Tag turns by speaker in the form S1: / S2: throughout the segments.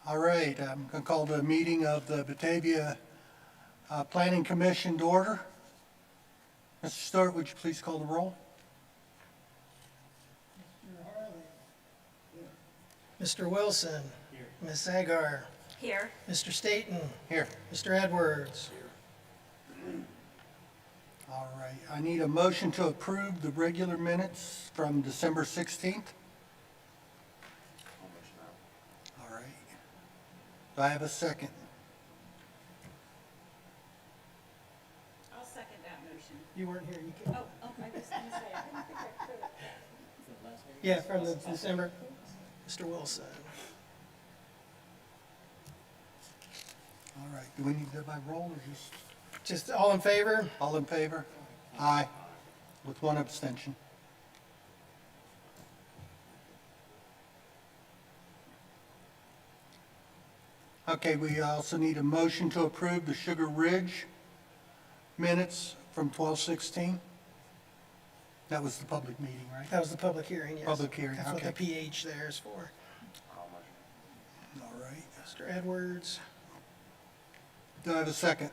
S1: All right, I'm going to call the meeting of the Batavia Planning Commission to order. Mr. Stewart, would you please call the roll?
S2: Mr. Wilson. Here. Ms. Agar.
S3: Here.
S2: Mr. Staton.
S1: Here.
S2: Mr. Edwards.
S1: All right, I need a motion to approve the regular minutes from December 16th. All right. Do I have a second?
S3: I'll second that motion.
S2: You weren't here, you can.
S3: Oh, I was going to say, I didn't think I could.
S2: Yeah, from the December. Mr. Wilson.
S1: All right, do we need to by roll or
S2: Just all in favor?
S1: all in favor? Aye, with one abstention. Okay, we also need a motion to approve the Sugar Ridge minutes from 12/16. That was the public meeting, right?
S2: That was the public hearing, yes.
S1: Public hearing,
S2: That's what
S1: okay.
S2: the PH there is for.
S1: All right.
S2: Mr. Edwards.
S1: Do I have a second?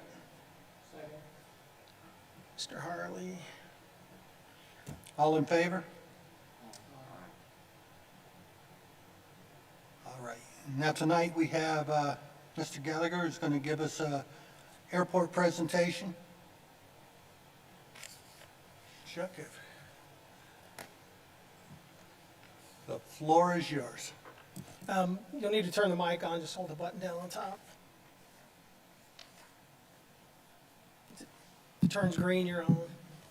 S2: Mr. Harley.
S1: All in favor? All right. Now tonight we have Mr. Gallagher is going to give us a airport presentation. Chuck it. The floor is yours.
S2: You'll need to turn the mic on, just hold the button down on top. turns green, you're on.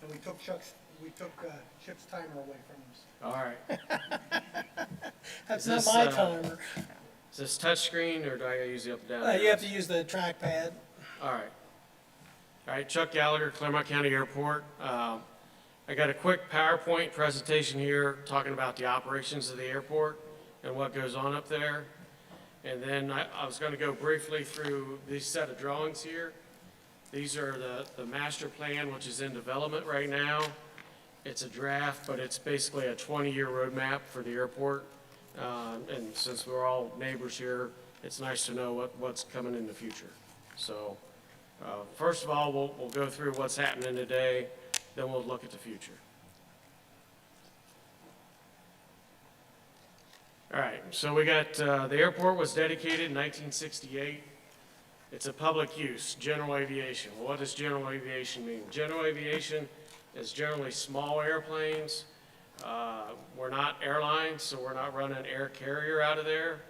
S1: And we took Chip's timer away from us.
S4: All right.
S2: That's
S4: Is
S2: not
S4: this,
S2: my timer.
S4: Is this touchscreen or do I gotta use the up and down?
S2: You have to use the trackpad.
S4: All right. All right, Chuck Gallagher, Claremont County Airport. I got a quick PowerPoint presentation here talking about the operations of the airport and what goes on up there. And then I was going to go briefly through this set of drawings here. These are the master plan, which is in development right now. It's a draft, but it's basically a 20-year roadmap for the airport. And since we're all neighbors here, it's nice to know what's coming in the future. So first of all, we'll go through what's happening today, then we'll look at the future. All right, so we got, the airport was dedicated in 1968. It's a public use, general aviation. Well, what does general aviation mean? General aviation is generally small airplanes. We're not airlines, so we're not running air carrier out of there,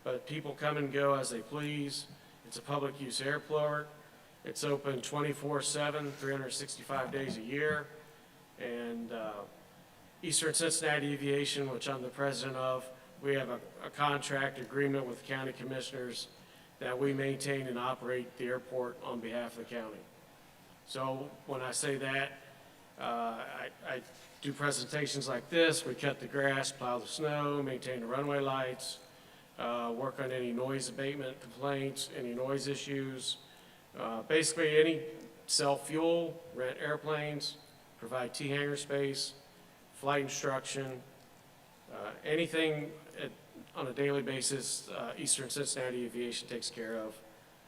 S4: but people come and go as they please. It's a public use airport. It's open 24/7, 365 days a year. And Eastern Cincinnati Aviation, which I'm the president of, we have a contract agreement with county commissioners that we maintain and operate the airport on behalf of the county. So when I say that, I do presentations like this. We cut the grass, plow the snow, maintain the runway lights, work on any noise abatement complaints, any noise issues. Basically any sell fuel, rent airplanes, provide T-hangar space, flight instruction, anything on a daily basis, Eastern Cincinnati Aviation takes care of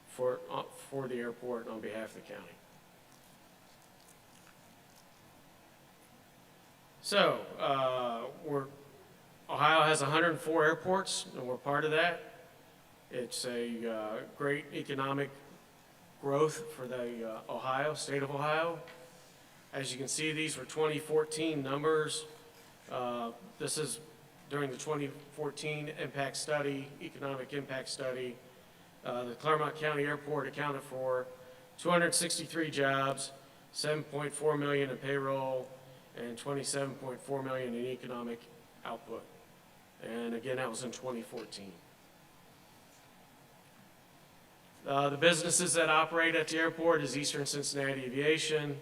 S4: for the airport and on behalf of the county. So, Ohio has 104 airports, and we're part of that. It's a great economic growth for the state of Ohio. As you can see, these were 2014 numbers. This is during the 2014 impact study, economic impact study. The Claremont County Airport accounted for 263 jobs, 7.4 million in payroll, and 27.4 million in economic output. And again, that was in 2014. The businesses that operate at the airport is Eastern Cincinnati Aviation.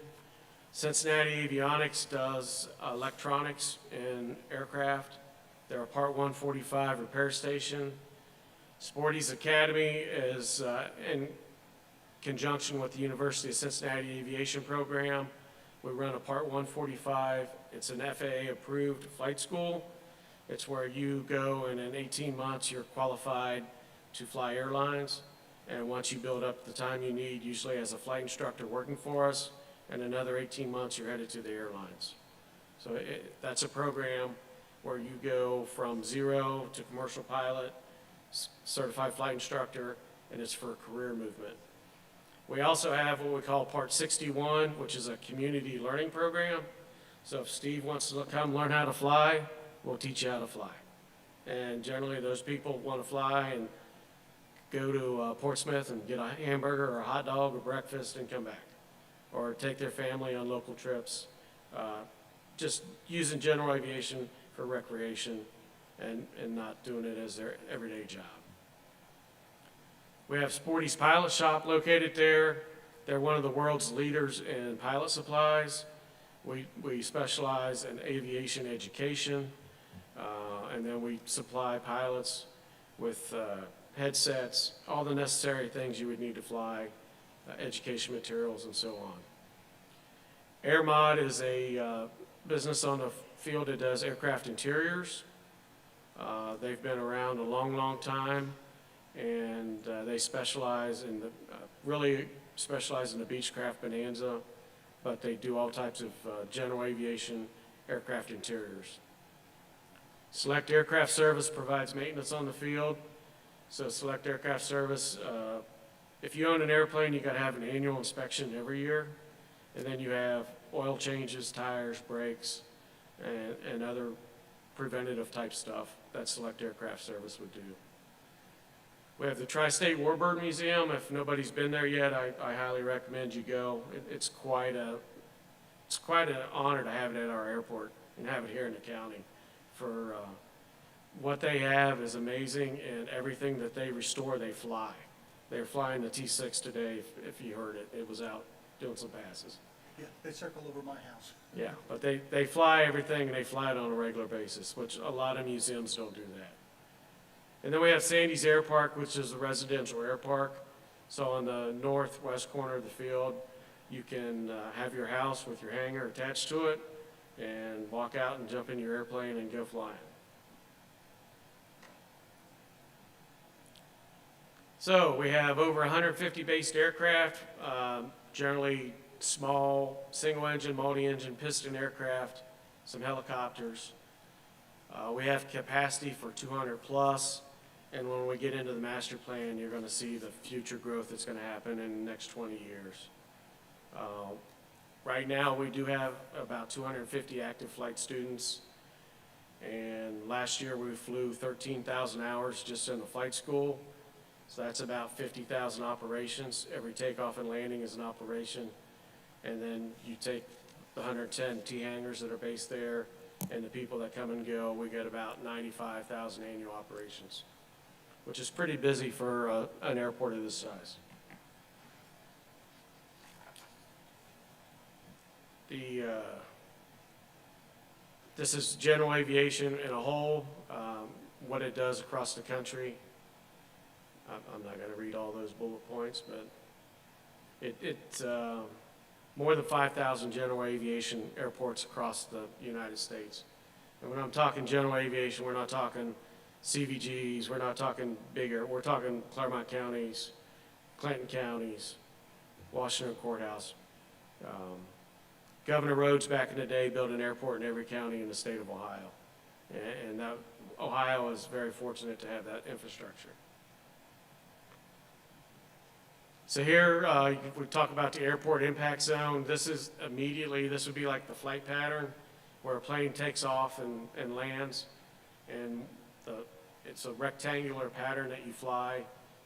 S4: Cincinnati Avionics does electronics in aircraft. They're a Part 145 repair station. Sporty's Academy is in conjunction with the University of Cincinnati Aviation Program. We run a Part 145. It's an FAA-approved flight school. It's where you go, and in 18 months, you're qualified to fly airlines. And once you build up the time you need, usually as a flight instructor working for us, and another 18 months, you're headed to the airlines. So that's a program where you go from zero to commercial pilot, certified flight instructor, and it's for career movement. We also have what we call Part 61, which is a community learning program. So if Steve wants to come learn how to fly, we'll teach you how to fly. And generally those people want to fly and go to Portsmouth and get a hamburger or a hot dog or breakfast and come back. Or take their family on local trips, just using general aviation for recreation and not doing it as their everyday job. We have Sporty's Pilot Shop located there. They're one of the world's leaders in pilot supplies. We specialize in aviation education, and then we supply pilots with headsets, all the necessary things you would need to fly, education materials, and so on. AirMod is a business on the field that does aircraft interiors. They've been around a long, long time, and they specialize in really specialize in the Beechcraft Bonanza, but they do all types of general aviation aircraft interiors. Select Aircraft Service provides maintenance on the field. So Select Aircraft Service, if you own an airplane, you got to have an annual inspection every year, and then you have oil changes, tires, brakes, and other preventative type stuff that Select Aircraft Service would do. We have the Tri-State Warbird Museum. If nobody's been there yet, I highly recommend you go. It's quite an honor to have it at our airport and have it here in the county. For what they have is amazing, and everything that they restore, they fly. They're flying the T-6 today, if you heard it. It was out doing some passes.
S1: Yeah, they circle over my house.
S4: Yeah, but they fly everything, and they fly it on a regular basis, which a lot of museums don't do that. And then we have Sandy's Air Park, which is a residential air park. So on the northwest corner of the field, you can have your house with your hangar attached to it and walk out and jump in your airplane and go flying. So we have over 150 based aircraft, generally small single-engine, multi-engine piston aircraft, some helicopters. We have capacity for 200 plus, and when we get into the master plan, you're going to see the future growth that's going to happen in the next 20 years. Right now, we do have about 250 active flight students, and last year we flew 13,000 hours just in the flight school, so that's about 50,000 operations. Every takeoff and landing is an operation, and then you take the 110 T-hangars that are based there, and the people that come and go, we get about 95,000 annual operations, which is pretty busy for an airport of this size. This is general aviation in a whole, what it does across the country. I'm not going to read all those bullet points, but it's more than 5,000 general aviation airports across the United States. And when I'm talking general aviation, we're not talking CVGs, we're not talking bigger, we're talking Claremont counties, Clinton counties, Washington Courthouse. Governor Rhodes back in the day built an airport in every county in the state of Ohio. And Ohio is very fortunate to have that infrastructure. So here, we talk about the airport impact zone. This is immediately, this would be like the flight pattern where a plane takes off and lands. And it's a rectangular pattern that you fly,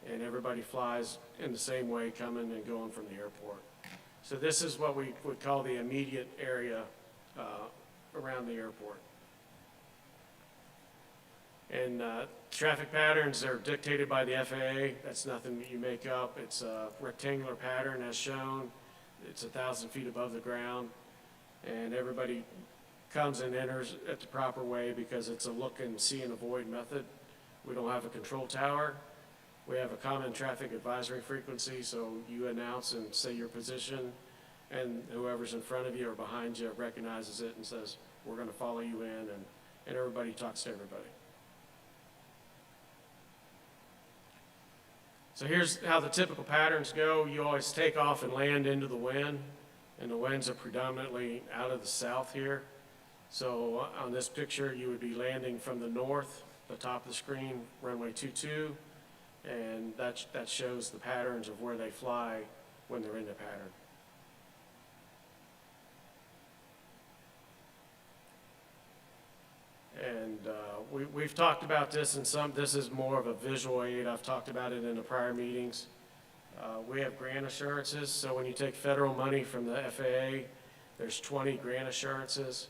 S4: and everybody flies in the same way coming and going from the airport. So this is what we would call the immediate area around the airport. And traffic patterns are dictated by the FAA. That's nothing that you make up. It's a rectangular pattern as shown. It's 1,000 feet above the ground. And everybody comes and enters it the proper way because it's a look and see and avoid method. We don't have a control tower. We have a common traffic advisory frequency, so you announce and say your position, and whoever's in front of you or behind you recognizes it and says, we're going to follow you in, and everybody talks to everybody. So here's how the typical patterns go. You always take off and land into the wind, and the winds are predominantly out of the south here. So on this picture, you would be landing from the north, the top of the screen, runway 22, and that shows the patterns of where they fly when they're in the pattern. And we've talked about this this is more of a visual aid. I've talked about it in the prior meetings. We have grant assurances, so when you take federal money from the FAA, there's 20 grant assurances,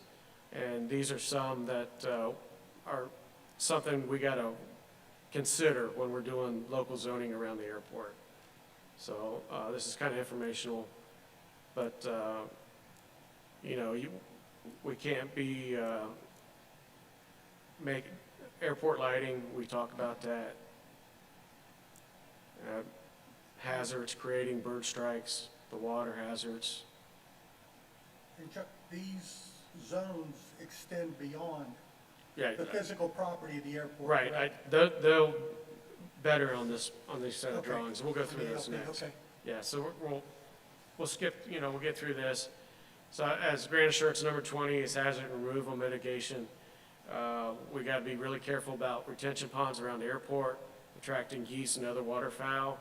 S4: and these are some that are something we got to consider when we're doing local zoning around the airport. So this is kind of informational, but we can't be make airport lighting. We talk about that. Hazards, creating bird strikes, the water hazards.
S1: And Chuck, these zones extend beyond
S4: Yeah,
S1: the physical property of the airport.
S4: right. They'll better on this set of
S1: Okay.
S4: drawings. We'll go through this
S1: Okay,
S4: next.
S1: okay.
S4: Yeah, so we'll skip. We'll get through this. So as grant assurance number 20 is hazard removal mitigation. We got to be really careful about retention ponds around the airport, attracting geese and other waterfowl.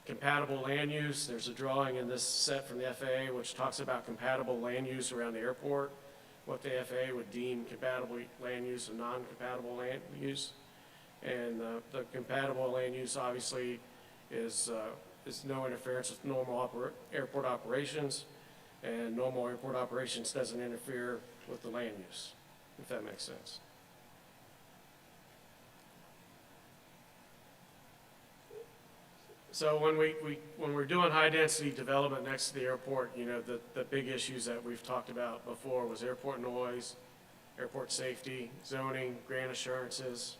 S4: Compatible land use. There's a drawing in this set from the FAA which talks about compatible land use around the airport, what the FAA would deem compatible land use and non-compatible land use. And the compatible land use obviously is no interference with normal airport operations, and normal airport operations doesn't interfere with the land use, if that makes sense. So when we're doing high-density development next to the airport, you know, the big issues that we've talked about before was airport noise, airport safety, zoning, grant assurances,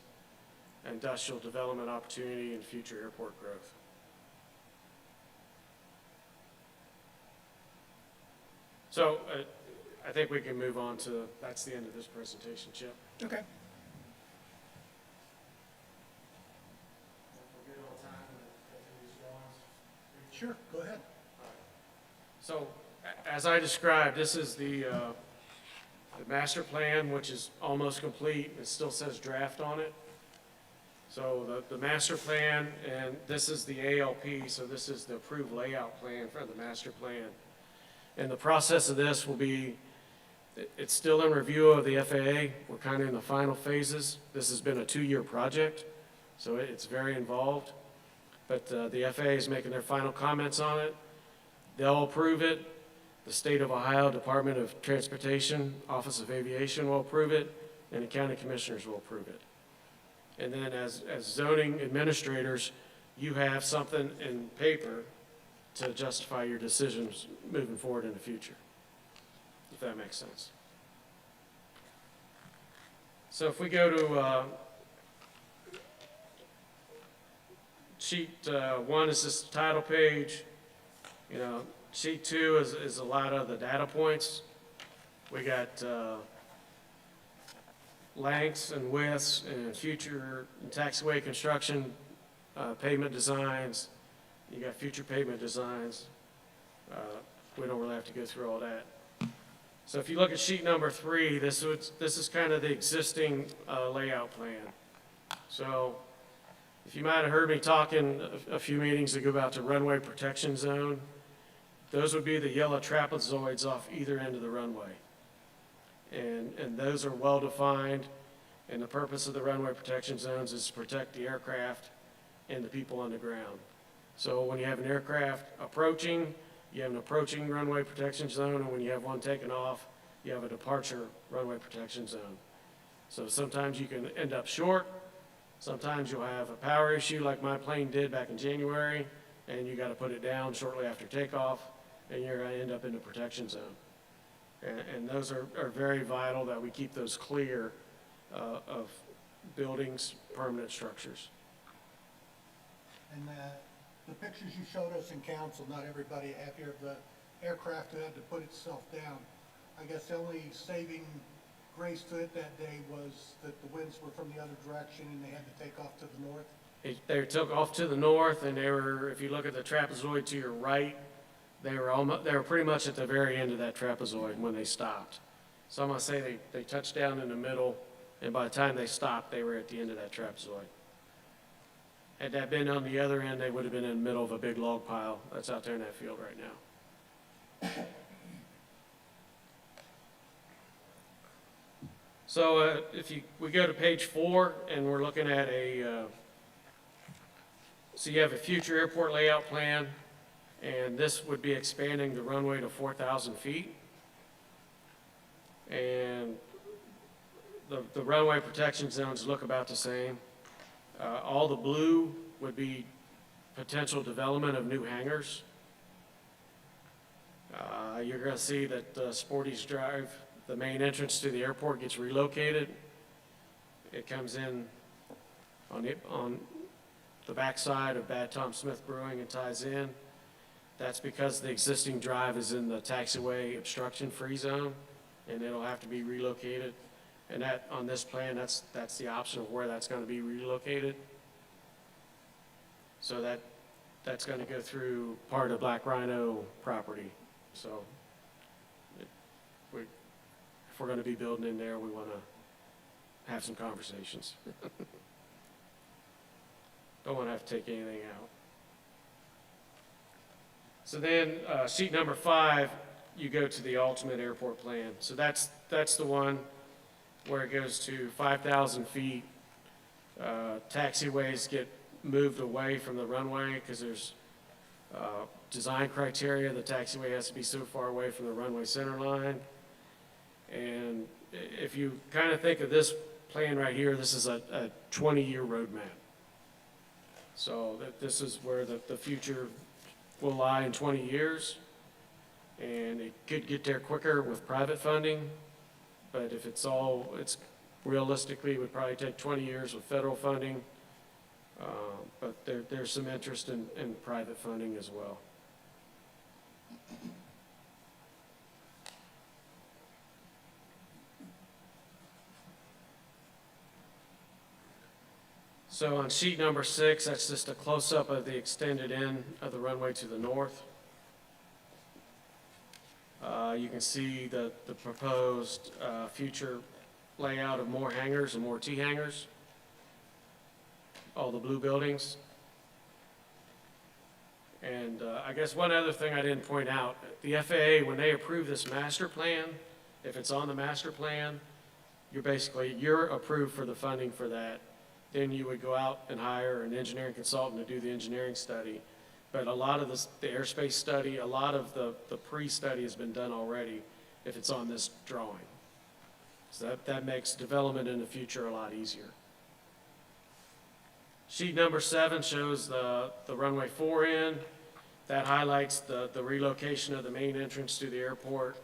S4: industrial development opportunity, and future airport growth. So I think we can move on to, that's the end of this presentation, Chip.
S2: Okay.
S1: Sure, go ahead.
S4: So, as I described, this is the master plan, which is almost complete. It still says draft on it. So the master plan, and this is the ALP, so this is the approved layout plan for the master plan. And the process of this will be, it's still in review of the FAA. We're kind of in the final phases. This has been a 2-year project, so it's very involved. But the FAA is making their final comments on it. They'll approve it. The State of Ohio Department of Transportation, Office of Aviation will approve it, and the county commissioners will approve it. And then as zoning administrators, you have something in paper to justify your decisions moving forward in the future, if that makes sense. So if we go to sheet 1 is this title page. You know, sheet 2 is a lot of the data points. We got lengths and widths and future taxiway construction, pavement designs. You got future pavement designs. We don't really have to go through all that. So if you look at sheet number 3, this is kind of the existing layout plan. So if you might have heard me talking a few meetings ago about the runway protection zone, those would be the yellow trapezoids off either end of the runway. And those are well-defined, and the purpose of the runway protection zones is to protect the aircraft and the people on the ground. So when you have an aircraft approaching, you have an approaching runway protection zone, and when you have one taking off, you have a departure runway protection zone. So sometimes you can end up short, sometimes you'll have a power issue like my plane did back in January, and you got to put it down shortly after takeoff, and you're going to end up in the protection zone. And those are very vital that we keep those clear of buildings, permanent structures.
S1: And the pictures you showed us in council, not everybody had here of the aircraft that had to put itself down. I guess the only saving grace to it that day was that the winds were from the other direction and they had to take off to the north.
S4: They took off to the north, and they were, if you look at the trapezoid to your right, they were pretty much at the very end of that trapezoid when they stopped. So I'm gonna say they touched down in the middle, and by the time they stopped, they were at the end of that trapezoid. Had that been on the other end, they would have been in the middle of a big log pile that's out there in that field right now. So if we go to page 4, and we're looking at so you have a future airport layout plan, and this would be expanding the runway to 4,000 feet. And the runway protection zones look about the same. All the blue would be potential development of new hangars. You're going to see that Sporty's Drive, the main entrance to the airport, gets relocated. It comes in on the backside of Bad Tom Smith Brewing and ties in. That's because the existing drive is in the taxiway obstruction-free zone, and it'll have to be relocated. And that, on this plan, that's the option of where that's going to be relocated. So that's going to go through part of Black Rhino property. So if we're going to be building in there, we want to have some conversations. Don't want to have to take anything out. So then, sheet number 5, you go to the ultimate airport plan. So that's the one where it goes to 5,000 feet Taxiways get moved away from the runway because there's design criteria. The taxiway has to be so far away from the runway center line. And if you kind of think of this plan right here, this is a 20-year roadmap. So this is where the future will lie in 20 years. And it could get there quicker with private funding. But if it's realistically, it would probably take 20 years with federal funding. But there's some interest in private funding as well. So on sheet number 6, that's just a close-up of the extended end of the runway to the north. You can see the proposed future layout of more hangars and more T-hangars. All the blue buildings. And I guess one other thing I didn't point out, the FAA, when they approve this master plan, if it's on the master plan, you're approved for the funding for that. Then you would go out and hire an engineering consultant to do the engineering study. But a lot of the airspace study, a lot of the pre-study has been done already if it's on this drawing. So that makes development in the future a lot easier. Sheet number 7 shows the runway 4 end. That highlights the relocation of the main entrance to the airport.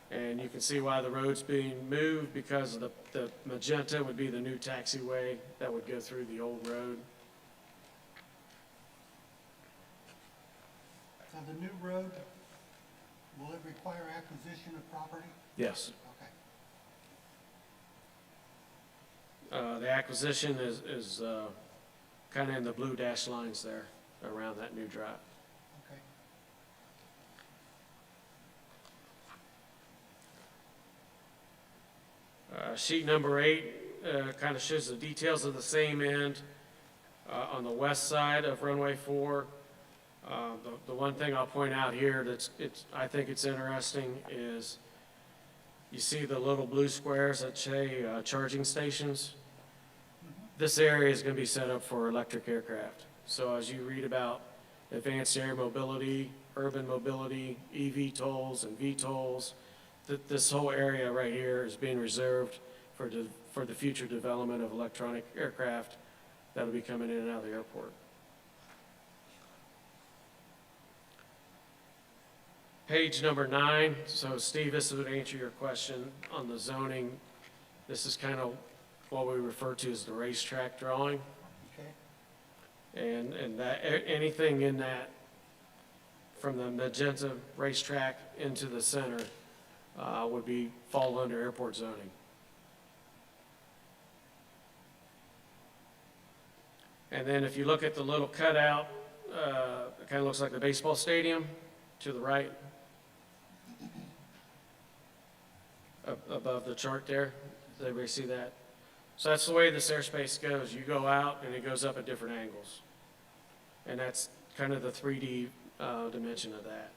S4: And you can see why the road's being moved, because the magenta would be the new taxiway that would go through the old road.
S1: Now, the new road, will it require acquisition of property?
S4: Yes.
S1: Okay.
S4: The acquisition is kind of in the blue dashed lines there around that new drive.
S1: Okay.
S4: Sheet number 8 kind of shows the details of the same end on the west side of runway 4. The one thing I'll point out here I think it's interesting is you see the little blue squares that say charging stations. This area is going to be set up for electric aircraft. So as you read about advanced air mobility, urban mobility, eVTOLs and VTOLs, this whole area right here is being reserved for the future development of electronic aircraft that will be coming in and out of the airport. Page number 9. So Steve, this would answer your question on the zoning. This is kind of what we refer to as the racetrack drawing.
S1: Okay.
S4: And that anything in that from the magenta racetrack into the center would fall under airport zoning. And then if you look at the little cutout, it kind of looks like the baseball stadium to the right above the chart there. Does everybody see that? So that's the way this airspace goes. You go out and it goes up at different angles. And that's kind of the 3D dimension of that.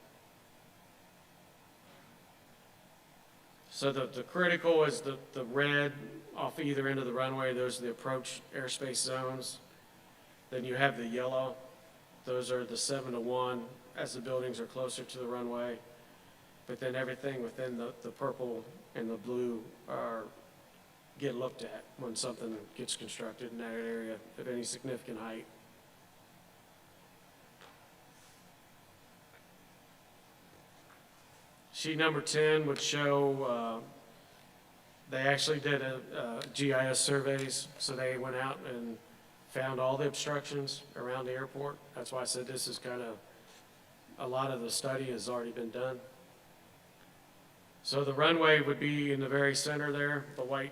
S4: So the critical is the red off either end of the runway. Those are the approach airspace zones. Then you have the yellow. Those are the 7 to 1 as the buildings are closer to the runway. But then everything within the purple and the blue get looked at when something gets constructed in that area of any significant height. Sheet number 10 would show they actually did GIS surveys, so they went out and found all the obstructions around the airport. That's why I said this is kind of, a lot of the study has already been done. So the runway would be in the very center there, the white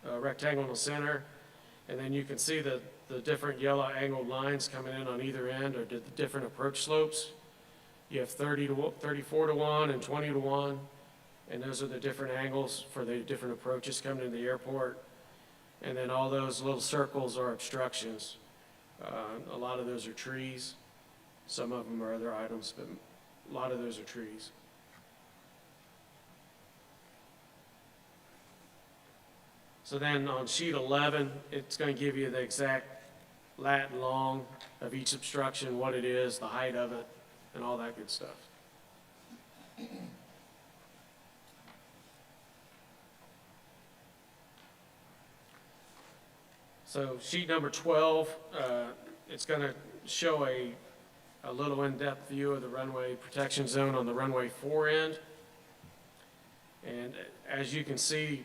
S4: rectangle in the center, and then you can see the different yellow angled lines coming in on either end, or the different approach slopes. You have 34 to 1 and 20 to 1, and those are the different angles for the different approaches coming into the airport. And then all those little circles are obstructions. A lot of those are trees. Some of them are other items, but a lot of those are trees. So then on sheet 11, it's going to give you the exact lat and long of each obstruction, what it is, the height of it, and all that good stuff. So sheet number 12, it's going to show a little in-depth view of the runway protection zone on the runway 4 end. And as you can see,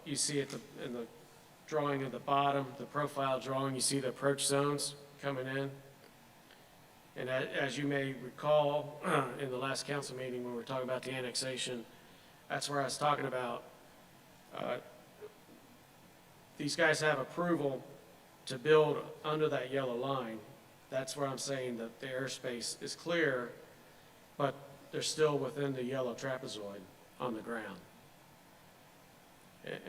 S4: you see in the drawing at the bottom, the profile drawing, you see the approach zones coming in. And as you may recall, in the last council meeting when we were talking about the annexation, that's where I was talking about, these guys have approval to build under that yellow line. That's where I'm saying that the airspace is clear, but they're still within the yellow trapezoid on the ground.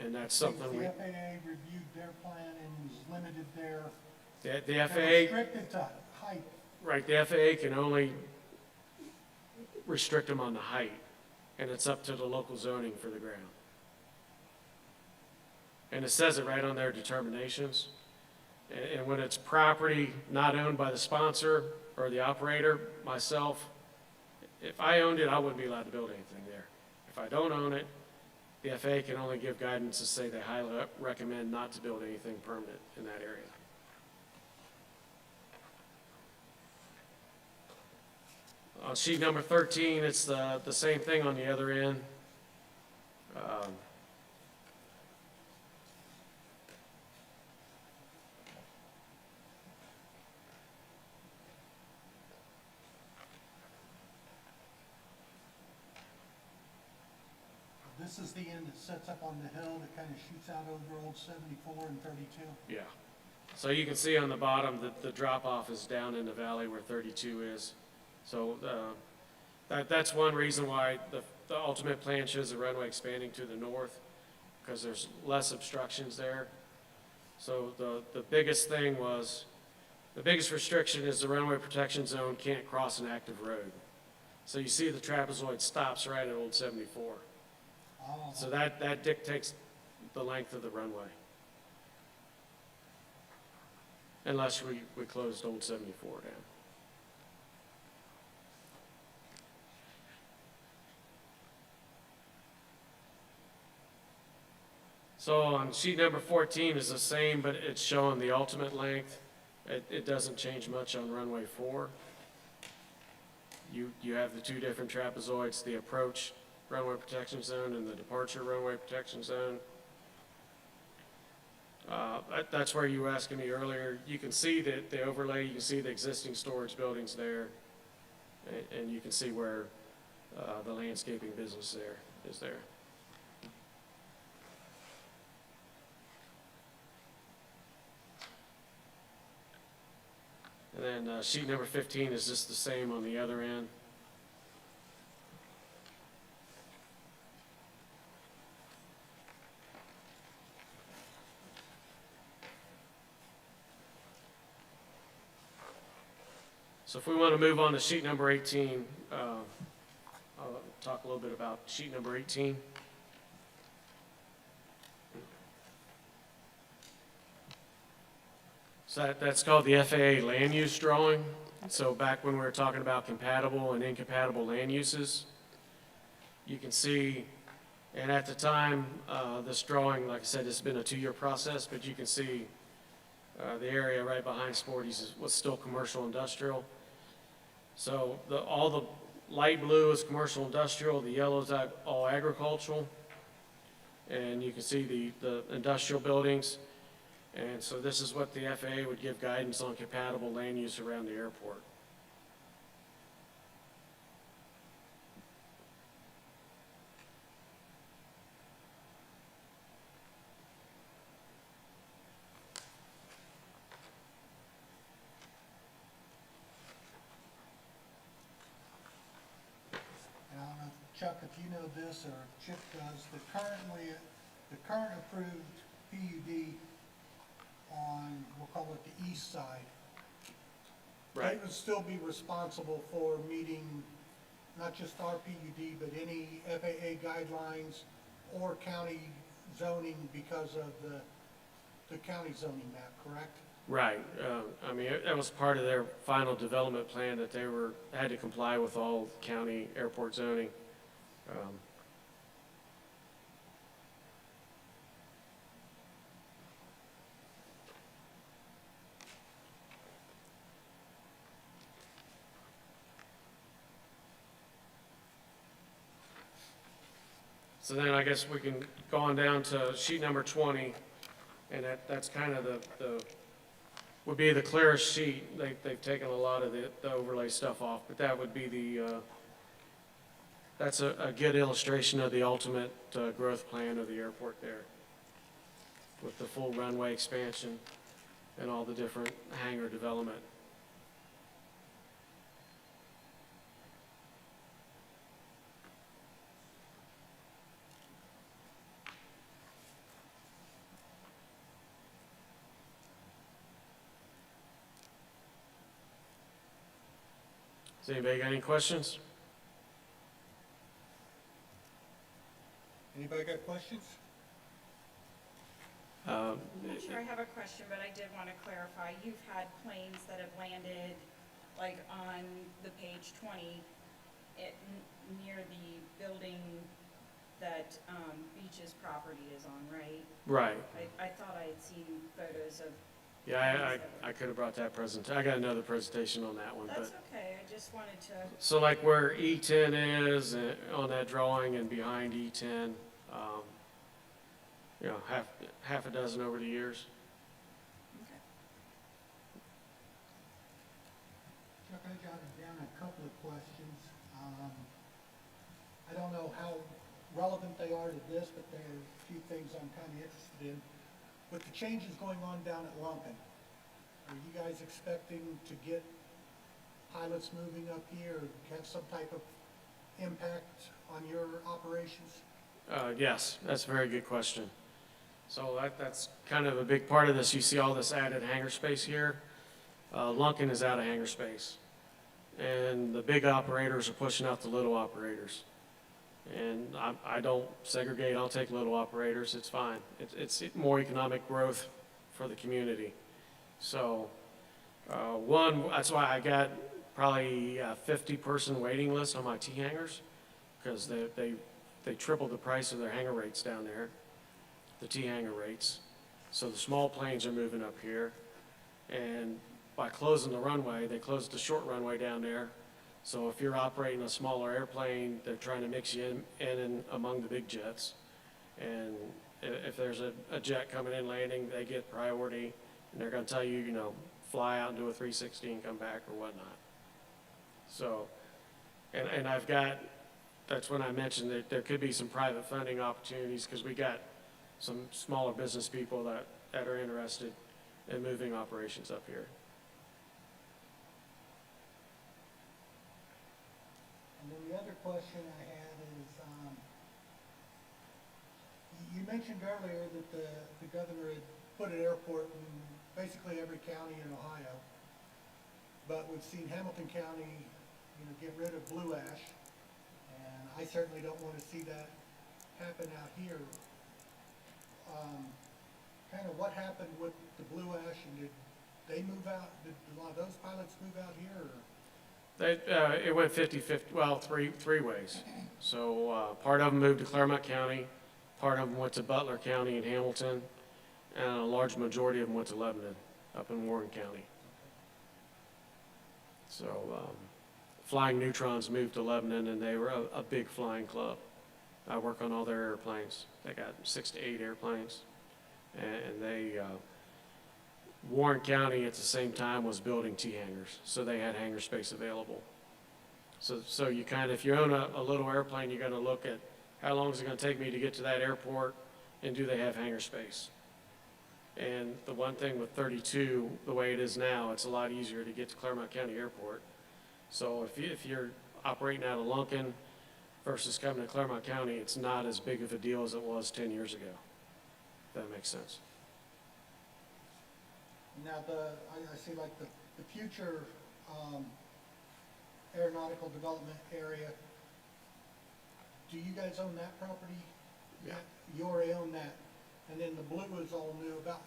S4: And that's something we,
S1: The FAA reviewed their plan and was limited their,
S4: the
S1: they're
S4: FAA,
S1: restricted to height.
S4: right, the FAA can only restrict them on the height, and it's up to the local zoning for the ground. And it says it right on their determinations. And when it's property not owned by the sponsor or the operator, myself, if I owned it, I wouldn't be allowed to build anything there. If I don't own it, the FAA can only give guidance to say they highly recommend not to build anything permanent in that area. On sheet number 13, it's the same thing on the other end.
S1: This is the end that sets up on the hill that kind of shoots out over Old 74 and 32.
S4: Yeah. So you can see on the bottom that the drop-off is down in the valley where 32 is. So that's one reason why the ultimate plan shows the runway expanding to the north, because there's less obstructions there. So the biggest thing was, the biggest restriction is the runway protection zone can't cross an active road. So you see the trapezoid stops right at Old 74.
S1: Oh,
S4: So that dictates the length of the runway. Unless we closed Old 74 down. So on sheet number 14 is the same, but it's showing the ultimate length. It doesn't change much on runway 4. You have the two different trapezoids, the approach runway protection zone and the departure runway protection zone. That's where you were asking me earlier. You can see the overlay, you can see the existing storage buildings there, and you can see where the landscaping business there is there. And then sheet number 15 is just the same on the other end. So if we want to move on to sheet number 18, I'll talk a little bit about sheet number 18. So that's called the FAA land use drawing. So back when we were talking about compatible and incompatible land uses, you can see, and at the time, this drawing, like I said, it's been a 2-year process, but you can see the area right behind Sporty's was still commercial industrial. So all the light blue is commercial industrial, the yellow is all agricultural, and you can see the industrial buildings. And so this is what the FAA would give guidance on compatible land use around the airport.
S1: And I don't know, Chuck, if you know this or Chip does, the current approved PUD on, we'll call it the east side, they would still be responsible for meeting not just our PUD, but any FAA guidelines or county zoning because of the county zoning map, correct?
S4: Right, I mean, that was part of their final development plan, that they had to comply with all county airport zoning. So then I guess we can go on down to sheet number 20, and that's kind of would be the clearest sheet. They've taken a lot of the overlay stuff off, but that would be that's a good illustration of the ultimate growth plan of the airport there, with the full runway expansion and all the different hangar development. Does anybody got any questions?
S1: Anybody got questions?
S3: I'm not sure I have a question, but I did want to clarify. You've had planes that have landed, like on the page 20, near the building that Beach's property is on, right?
S4: Right.
S3: I thought I had seen photos of.
S4: Yeah, I could have brought that I got another presentation on that one,
S3: That's
S4: but,
S3: okay, I just wanted to.
S4: so like where E10 is, on that drawing and behind E10, you know, half a dozen over the years.
S3: Okay.
S1: Chuck, I jotted down a couple of questions. I don't know how relevant they are to this, but there are a few things I'm kind of interested in. With the changes going on down at Lunkin, are you guys expecting to get pilots moving up here, or have some type of impact on your operations?
S4: Yes, that's a very good question. So that's kind of a big part of this. You see all this added hangar space here. Lunkin is out of hangar space. And the big operators are pushing out the little operators. And I don't segregate, I'll take little operators, it's fine. It's more economic growth for the community. So, that's why I got probably a 50-person waiting list on my T-hangars, because they tripled the price of their hangar rates down there, the T-hangar rates. So the small planes are moving up here, and by closing the runway, they closed the short runway down there. So if you're operating a smaller airplane, they're trying to mix you in and among the big jets. And if there's a jet coming in landing, they get priority, and they're going to tell you, you know, fly out and do a 360 and come back or whatnot. So, and I've got, that's when I mentioned that there could be some private funding opportunities, because we got some smaller business people that are interested in moving operations up here.
S1: And then the other question I had is, you mentioned earlier that the governor had put an airport in basically every county in Ohio, but we've seen Hamilton County, you know, get rid of Blue Ash, and I certainly don't want to see that happen out here. Kind of what happened with the Blue Ash, and did they move out? Did a lot of those pilots move out here, or?
S4: It went 50-50, well, three ways. So part of them moved to Claremont County, part of them went to Butler County and Hamilton, and a large majority of them went to Lebanon, up in Warren County. So Flying Neutrons moved to Lebanon, and they were a big flying club. I work on all their airplanes. They got 6 to 8 airplanes, and they Warren County at the same time was building T-hangars, so they had hangar space available. So you kind of, if you own a little airplane, you're going to look at how long is it going to take me to get to that airport, and do they have hangar space? And the one thing with 32, the way it is now, it's a lot easier to get to Claremont County Airport. So if you're operating out of Lunkin versus coming to Claremont County, it's not as big of a deal as it was 10 years ago. If that makes sense.
S1: Now, I see like the future aeronautical development area, do you guys own that property?
S4: Yeah.
S1: You already own that. And then the blue is all new. About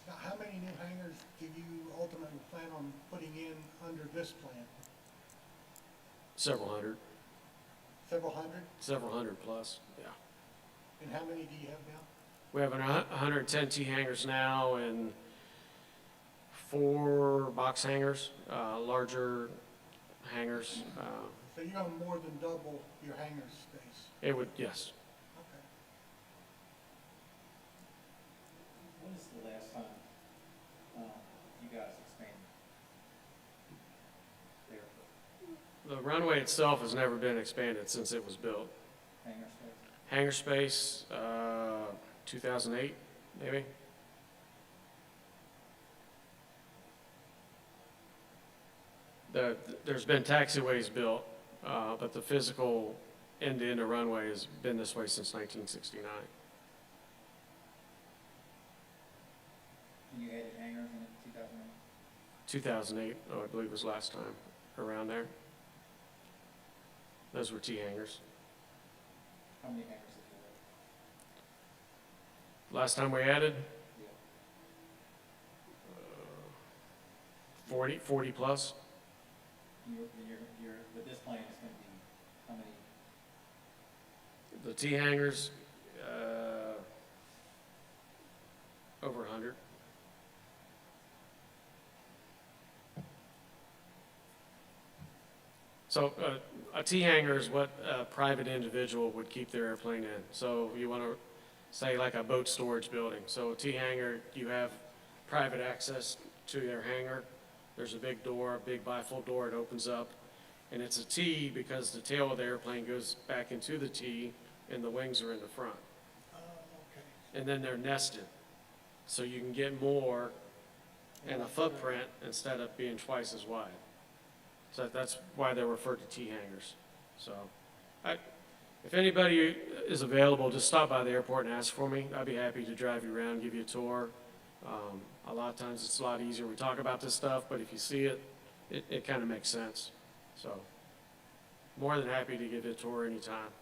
S1: how many new hangars do you ultimately plan on putting in under this plan?
S4: Several hundred.
S1: Several hundred?
S4: Several hundred plus, yeah.
S1: And how many do you have now?
S4: We have 110 T hangars now and 4 box hangars, larger hangars.
S1: So you're gonna more than double your hangar space.
S4: It would, yes.
S1: Okay.
S5: When is the last time you guys expanded the airport?
S4: The runway itself has never been expanded since it was built.
S5: Hangar space?
S4: Hangar space, 2008, maybe? There's been taxiways built, but the physical end-to-end runway has been this way since 1969.
S5: And you added hangars in 2008?
S4: 2008, I believe was last time around there. Those were T hangars.
S5: How many hangars did you
S4: Last time we added,
S5: add?
S4: 40 plus.
S5: With this plan, it's gonna be how many?
S4: The T hangars, over 100. So a T hangar is what a private individual would keep their airplane in. So you want to say like a boat storage building. So a T hangar, you have private access to their hangar. There's a big door, a big bifold door, it opens up. And it's a T because the tail of the airplane goes back into the T and the wings are in the front.
S1: Oh, okay.
S4: And then they're nested. So you can get more in a footprint instead of being twice as wide. So that's why they're referred to T hangars. So if anybody is available, just stop by the airport and ask for me. I'd be happy to drive you around, give you a tour. A lot of times it's a lot easier. We talk about this stuff, but if you see it, it kind of makes sense. So more than happy to give you a tour anytime.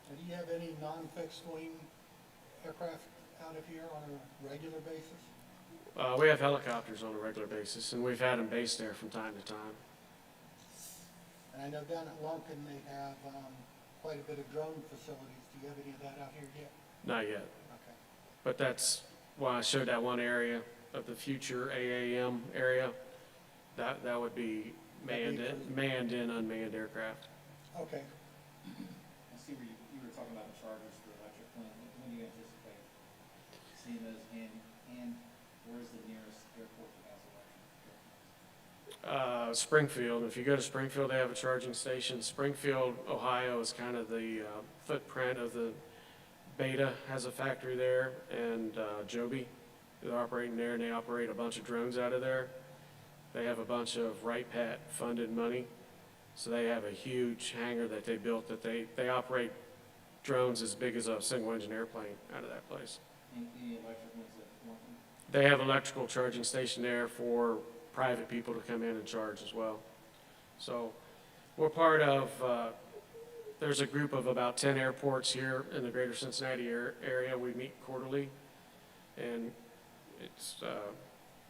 S1: And do you have any non-fixed wing aircraft out of here on a regular basis?
S4: We have helicopters on a regular basis, and we've had them based there from time to time.
S1: And I know down at Lunkin, they have quite a bit of drone facilities. Do you have any of that out here yet?
S4: Not yet,
S1: Okay.
S4: but that's why I showed that one area of the future AAM area. That would be manned in unmanned aircraft.
S1: Okay.
S5: I see where you were talking about the chargers for electric plane. When do you anticipate seeing those and where's the nearest airport that has electric airplanes?
S4: Springfield. If you go to Springfield, they have a charging station. Springfield, Ohio is kind of the footprint of the Beta has a factory there, and Joby, they're operating there, and they operate a bunch of drones out of there. They have a bunch of Wright-Pat funded money, so they have a huge hangar that they built that they operate drones as big as a single engine airplane out of that place.
S5: Any electric ones that want them?
S4: They have an electrical charging station there for private people to come in and charge as well. So we're part of, there's a group of about 10 airports here in the greater Cincinnati area. We meet quarterly, and it's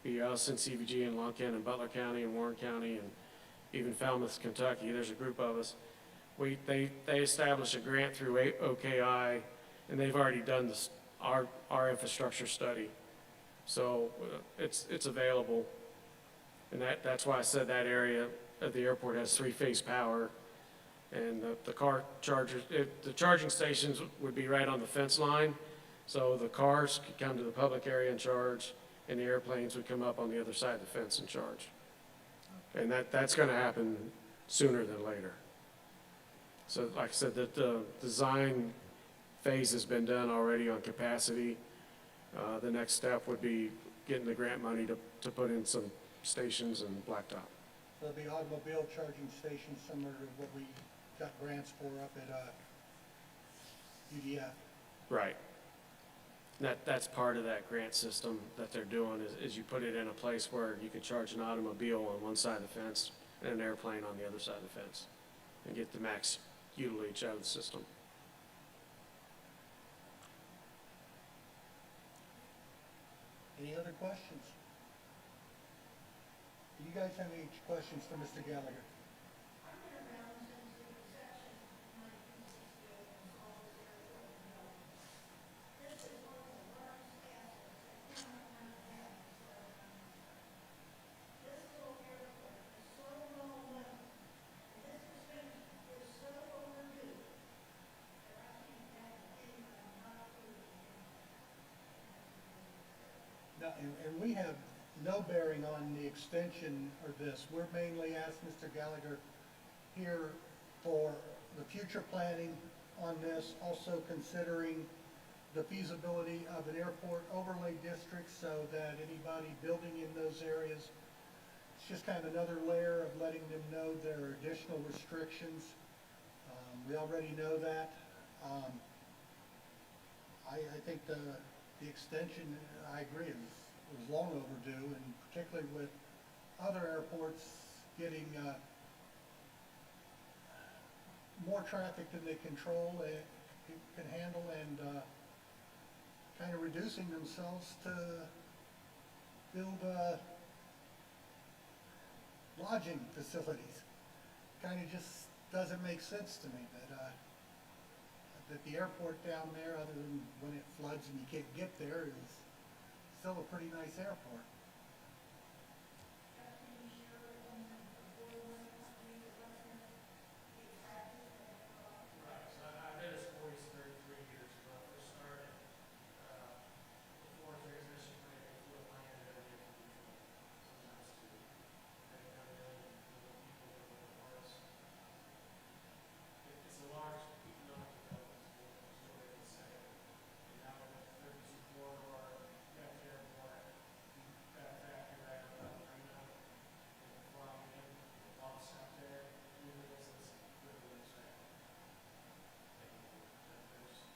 S4: be us and CVG and Lunkin and Butler County and Warren County and even Falmouth, Kentucky. There's a group of us. They established a grant through OKI, and they've already done this, our infrastructure study. So it's available, and that's why I said that area of the airport has 3-phase power, and the car chargers, the charging stations would be right on the fence line, so the cars could come to the public area and charge, and the airplanes would come up on the other side of the fence and charge. And that's going to happen sooner than later. So like I said, the design phase has been done already on capacity. The next step would be getting the grant money to put in some stations and blacktop.
S1: There'll be automobile charging stations similar to what we got grants for up at UDF.
S4: Right. That's part of that grant system that they're doing is you put it in a place where you can charge an automobile on one side of the fence and an airplane on the other side of the fence and get the max utilage out of the system.
S1: questions? Do you guys have any questions for Mr. Gallagher? No, and we have no bearing on the extension or this. We're mainly asked Mr. Gallagher here for the future planning on this, also considering the feasibility of an airport overlay district so that anybody building in those areas, it's just kind of another layer of letting them know there are additional restrictions. We already know that. I think the extension, I agree, was long overdue, and particularly with other airports getting more traffic than they control, can handle, and kind of reducing themselves to build lodging facilities. Kind of just doesn't make sense to me that the airport down there, other than when it floods and you can't get there, is still a pretty nice airport.
S4: Right, so I've been at Sporty's 33 years when I first started. Before transmission plan, they flew a plane every day from Detroit, sometimes two. They come in, and people from the parts. It's a large economic development, it's what they say. And now we're at 32 corridor, got the airport, got a factory right on the arena, and flying in, lots out there, new business, good business right. There's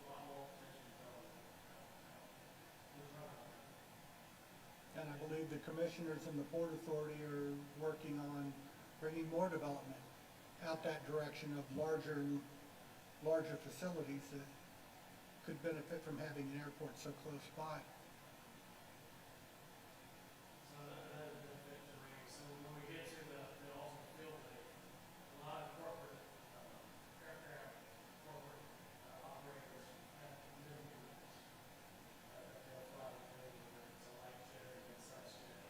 S4: a lot more potential development. We're trying.
S1: And I believe the commissioners and the Port Authority are working on bringing more development out that direction of larger facilities that could benefit from having an airport so close by.
S4: So that is a benefit to me. So when we get to the ultimate field day, a lot of corporate aircraft, corporate operators have living units that they'll fly with living units, a light jet and such jet.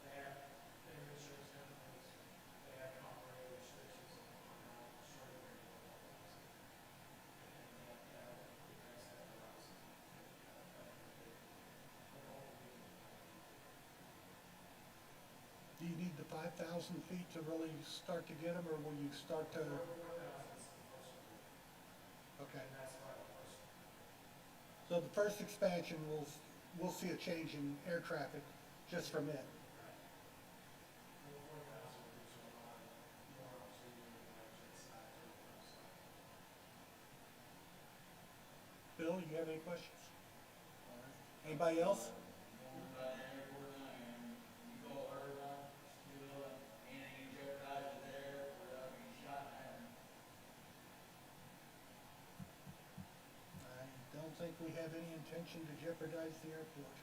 S4: They have their insurance companies, they have operating restrictions on how extraordinary they are. And that impacts that horizon.
S1: Do you need the 5,000 feet to really start to get them, or will you start to? Okay. So the first expansion, we'll see a change in air traffic just from it. Bill, you have any questions? Anybody else? I don't think we have any intention to jeopardize the airport.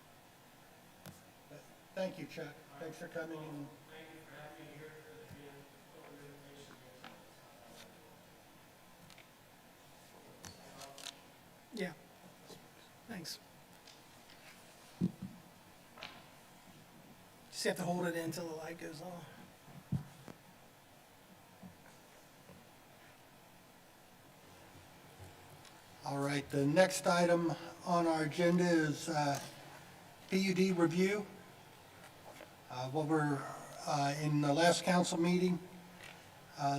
S1: But thank you, Chuck. Thanks for coming and
S4: Thank you for having me here for the open invitation.
S2: Yeah. Thanks. Just have to hold it in until the light goes on.
S1: all right, the next item on our agenda is PUD review. In the last council meeting,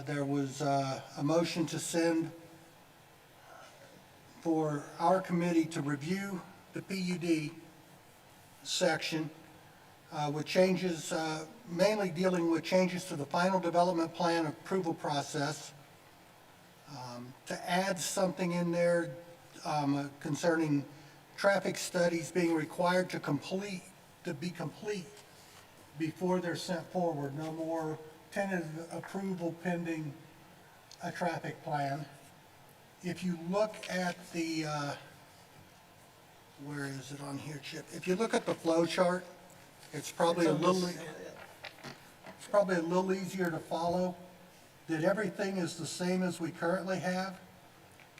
S1: there was a motion to send for our committee to review the PUD section with changes, mainly dealing with changes to the final development plan approval process. To add something in there concerning traffic studies being required to be complete before they're sent forward. No more tentative approval pending a traffic plan. If you look at the where is it on here, Chip? If you look at the flow chart, it's probably a
S2: It's on
S1: little,
S2: this-
S1: it's probably a little easier to follow, that everything is the same as we currently have,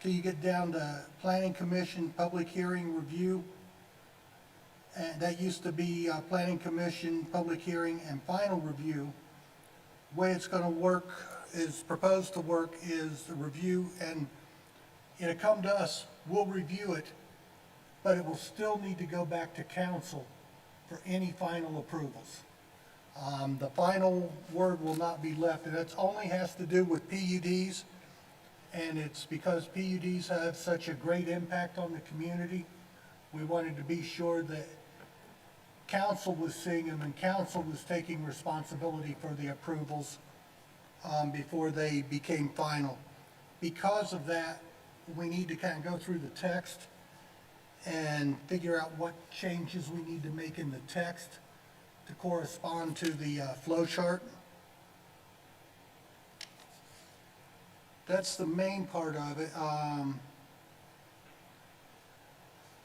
S1: till you get down to Planning Commission, Public Hearing Review. And that used to be Planning Commission, Public Hearing, and Final Review. Way it's gonna work, is proposed to work, is the review, and it'll come to us, we'll review it, but it will still need to go back to council for any final approvals. The final word will not be left, and it only has to do with PUDs, and it's because PUDs have such a great impact on the community. We wanted to be sure that council was seeing them and council was taking responsibility for the approvals before they became final. Because of that, we need to kind of go through the text and figure out what changes we need to make in the text to correspond to the flow chart. That's the main part of it.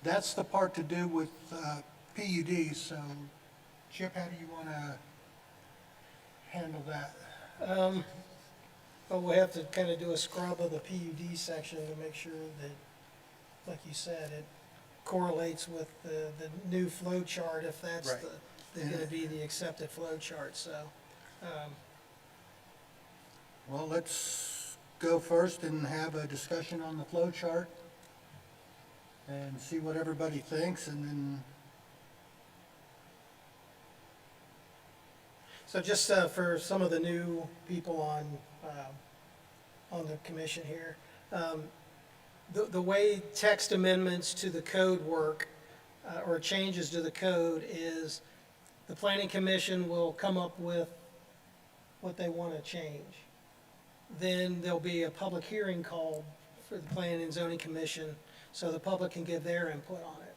S1: That's the part to do with PUD, so Chip, how do you want to handle that?
S2: But we'll have to kind of do a scrub of the PUD section to make sure that, like you said, it correlates with the new flow chart, if that's
S1: Right.
S2: gonna be the accepted flow chart, so.
S1: Well, let's go first and have a discussion on the flow chart and see what everybody thinks, and then,
S2: So just for some of the new people on the commission here, the way text amendments to the code work, or changes to the code, is the planning commission will come up with what they want to change. Then there'll be a public hearing called for the planning and zoning commission, so the public can give their input on it.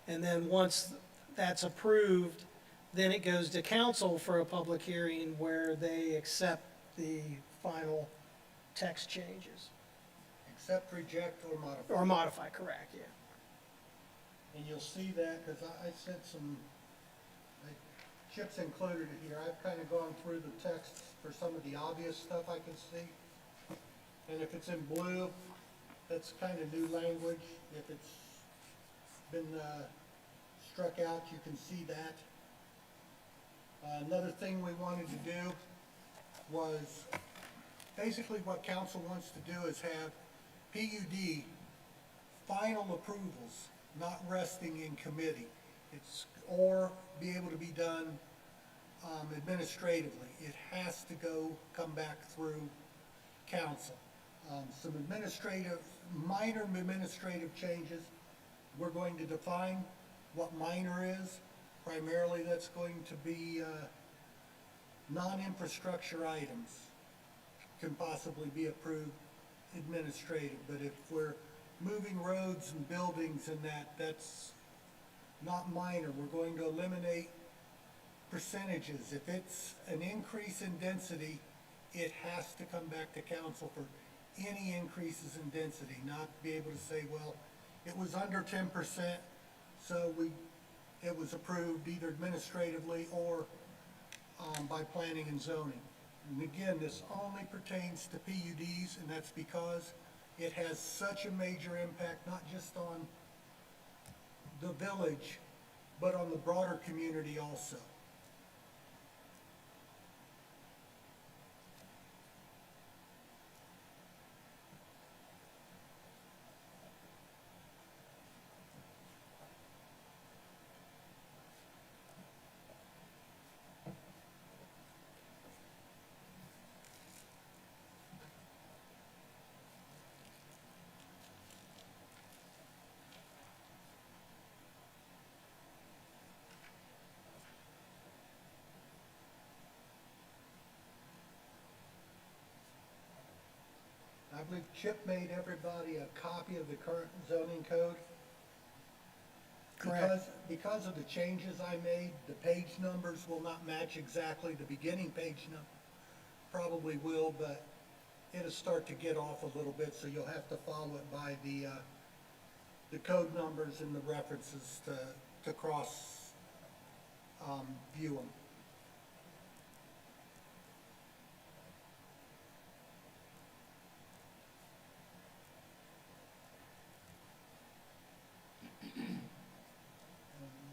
S2: And then once that's approved, then it goes to council for a public hearing where they accept the final text changes.
S1: accept, reject, or modify.
S2: Or modify, correct, yeah.
S1: And you'll see that, because I sent some, Chip's included it here. I've kind of gone through the text for some of the obvious stuff I can see. And if it's in blue, that's kind of new language. If it's been struck out, you can see that. Another thing we wanted to do was, basically what council wants to do is have PUD final approvals, not resting in committee. Or be able to be done administratively. It has to come back through council. Some minor administrative changes. We're going to define what minor is. Primarily, that's going to be non-infrastructure items can possibly be approved administrative, but if we're moving roads and buildings and that's not minor. We're going to eliminate percentages. If it's an increase in density, it has to come back to council for any increases in density, not be able to say, well, it was under 10%, so it was approved either administratively or by planning and zoning. And again, this only pertains to PUDs, and that's because it has such a major impact, not just on the village, but on the broader community also. I believe Chip made everybody a copy of the current zoning code.
S2: Correct.
S1: Because of the changes I made, the page numbers will not match exactly. The beginning page number probably will, but it'll start to get off a little bit, so you'll have to follow it by the the code numbers and the references to cross, view them.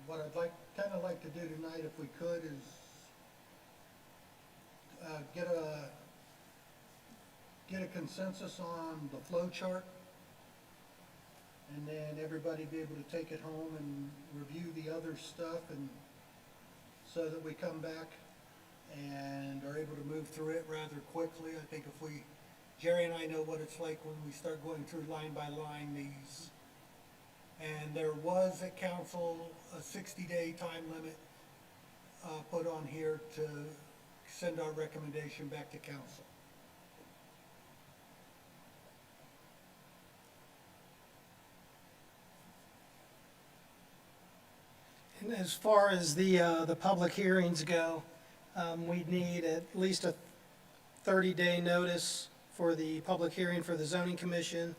S1: What I'd kinda like to do tonight, if we could, is, get a consensus on the flow chart, and then everybody be able to take it home and review the other stuff, and so that we come back and are able to move through it rather quickly. I think if Jerry and I know what it's like when we start going through line by line these. And there was at council a 60-day time limit put on here to send our recommendation back to council.
S2: And as far as the public hearings go, we'd need at least a 30-day notice for the public hearing for the zoning commission.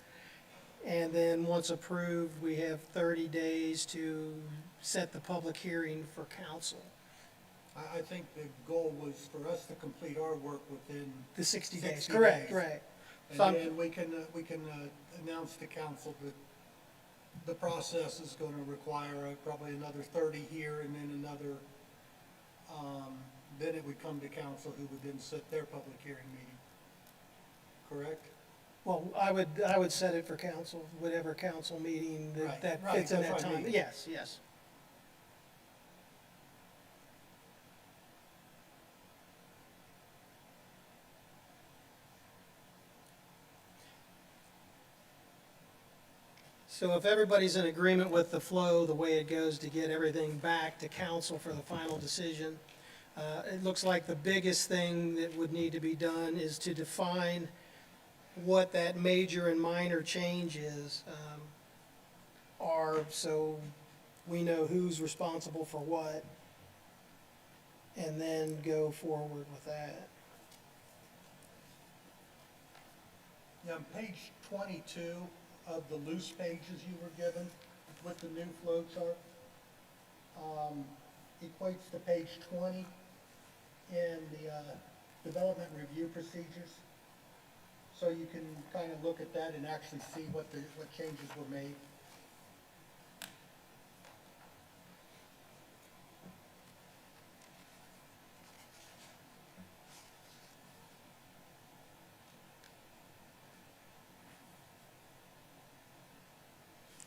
S2: And then, once approved, we have 30 days to set the public hearing for council.
S1: I think the goal was for us to complete our work within
S2: The 60 days,
S1: 60
S2: correct,
S1: days.
S2: right.
S1: And
S2: So I'm-
S1: then we can announce to council that the process is gonna require probably another 30 here and then another, then it would come to council, who would then set their public hearing meeting. Correct?
S2: Well, I would set it for council, whatever council meeting
S1: Right,
S2: that
S1: right,
S2: fits in
S1: that's
S2: that
S1: what I
S2: time.
S1: mean.
S2: Yes, yes. So if everybody's in agreement with the flow, the way it goes to get everything back to council for the final decision, it looks like the biggest thing that would need to be done is to define what that major and minor change is, so we know who's responsible for what, and then go forward with that.
S1: Yeah, on page 22 of the loose pages you were given with the new flow chart, equates to page 20 in the development review procedures. So you can kind of look at that and actually see what changes were made.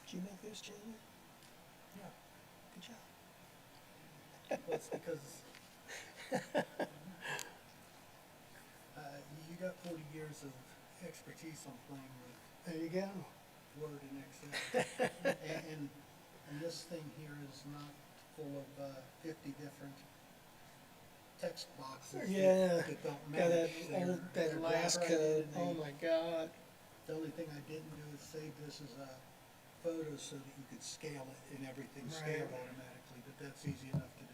S2: Did you make those changes?
S1: Yeah.
S2: Good job.
S1: Well, it's because you got 40 years of expertise on playing with
S2: There you go.
S1: Word and Excel. And this thing here is not full of 50 different text boxes
S2: Yeah.
S1: that don't
S2: Got
S1: match.
S2: that
S1: They're
S2: last
S1: graphite
S2: code,
S1: and
S2: oh my God.
S1: The only thing I didn't do is save this as a photo so that you could scale it and everything scaled
S2: Right.
S1: automatically, but that's easy enough to do.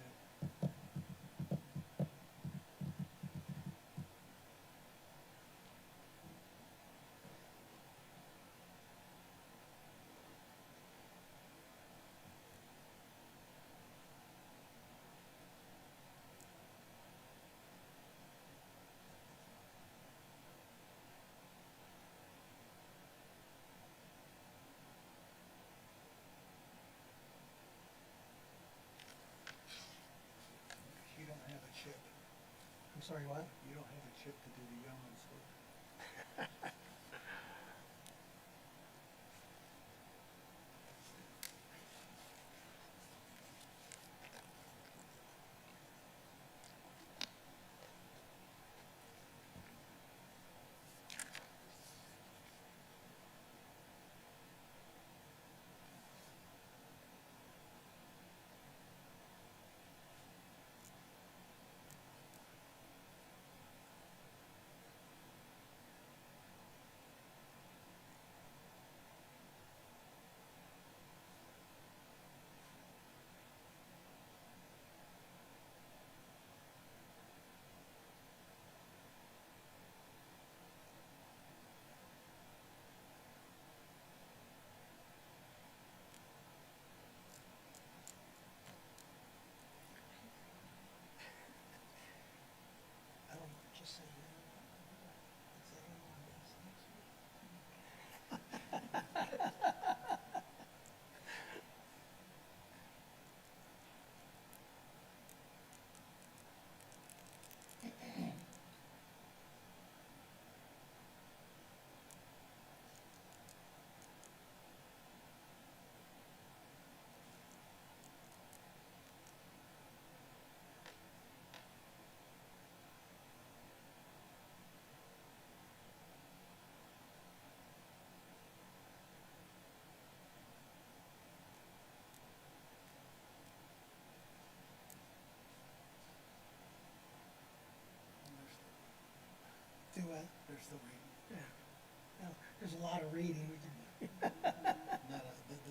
S1: You don't have a chip.
S2: I'm sorry, what?
S1: You don't have a chip to do the yeoman's work. the reading.
S2: Well, there's a lot of reading we can do.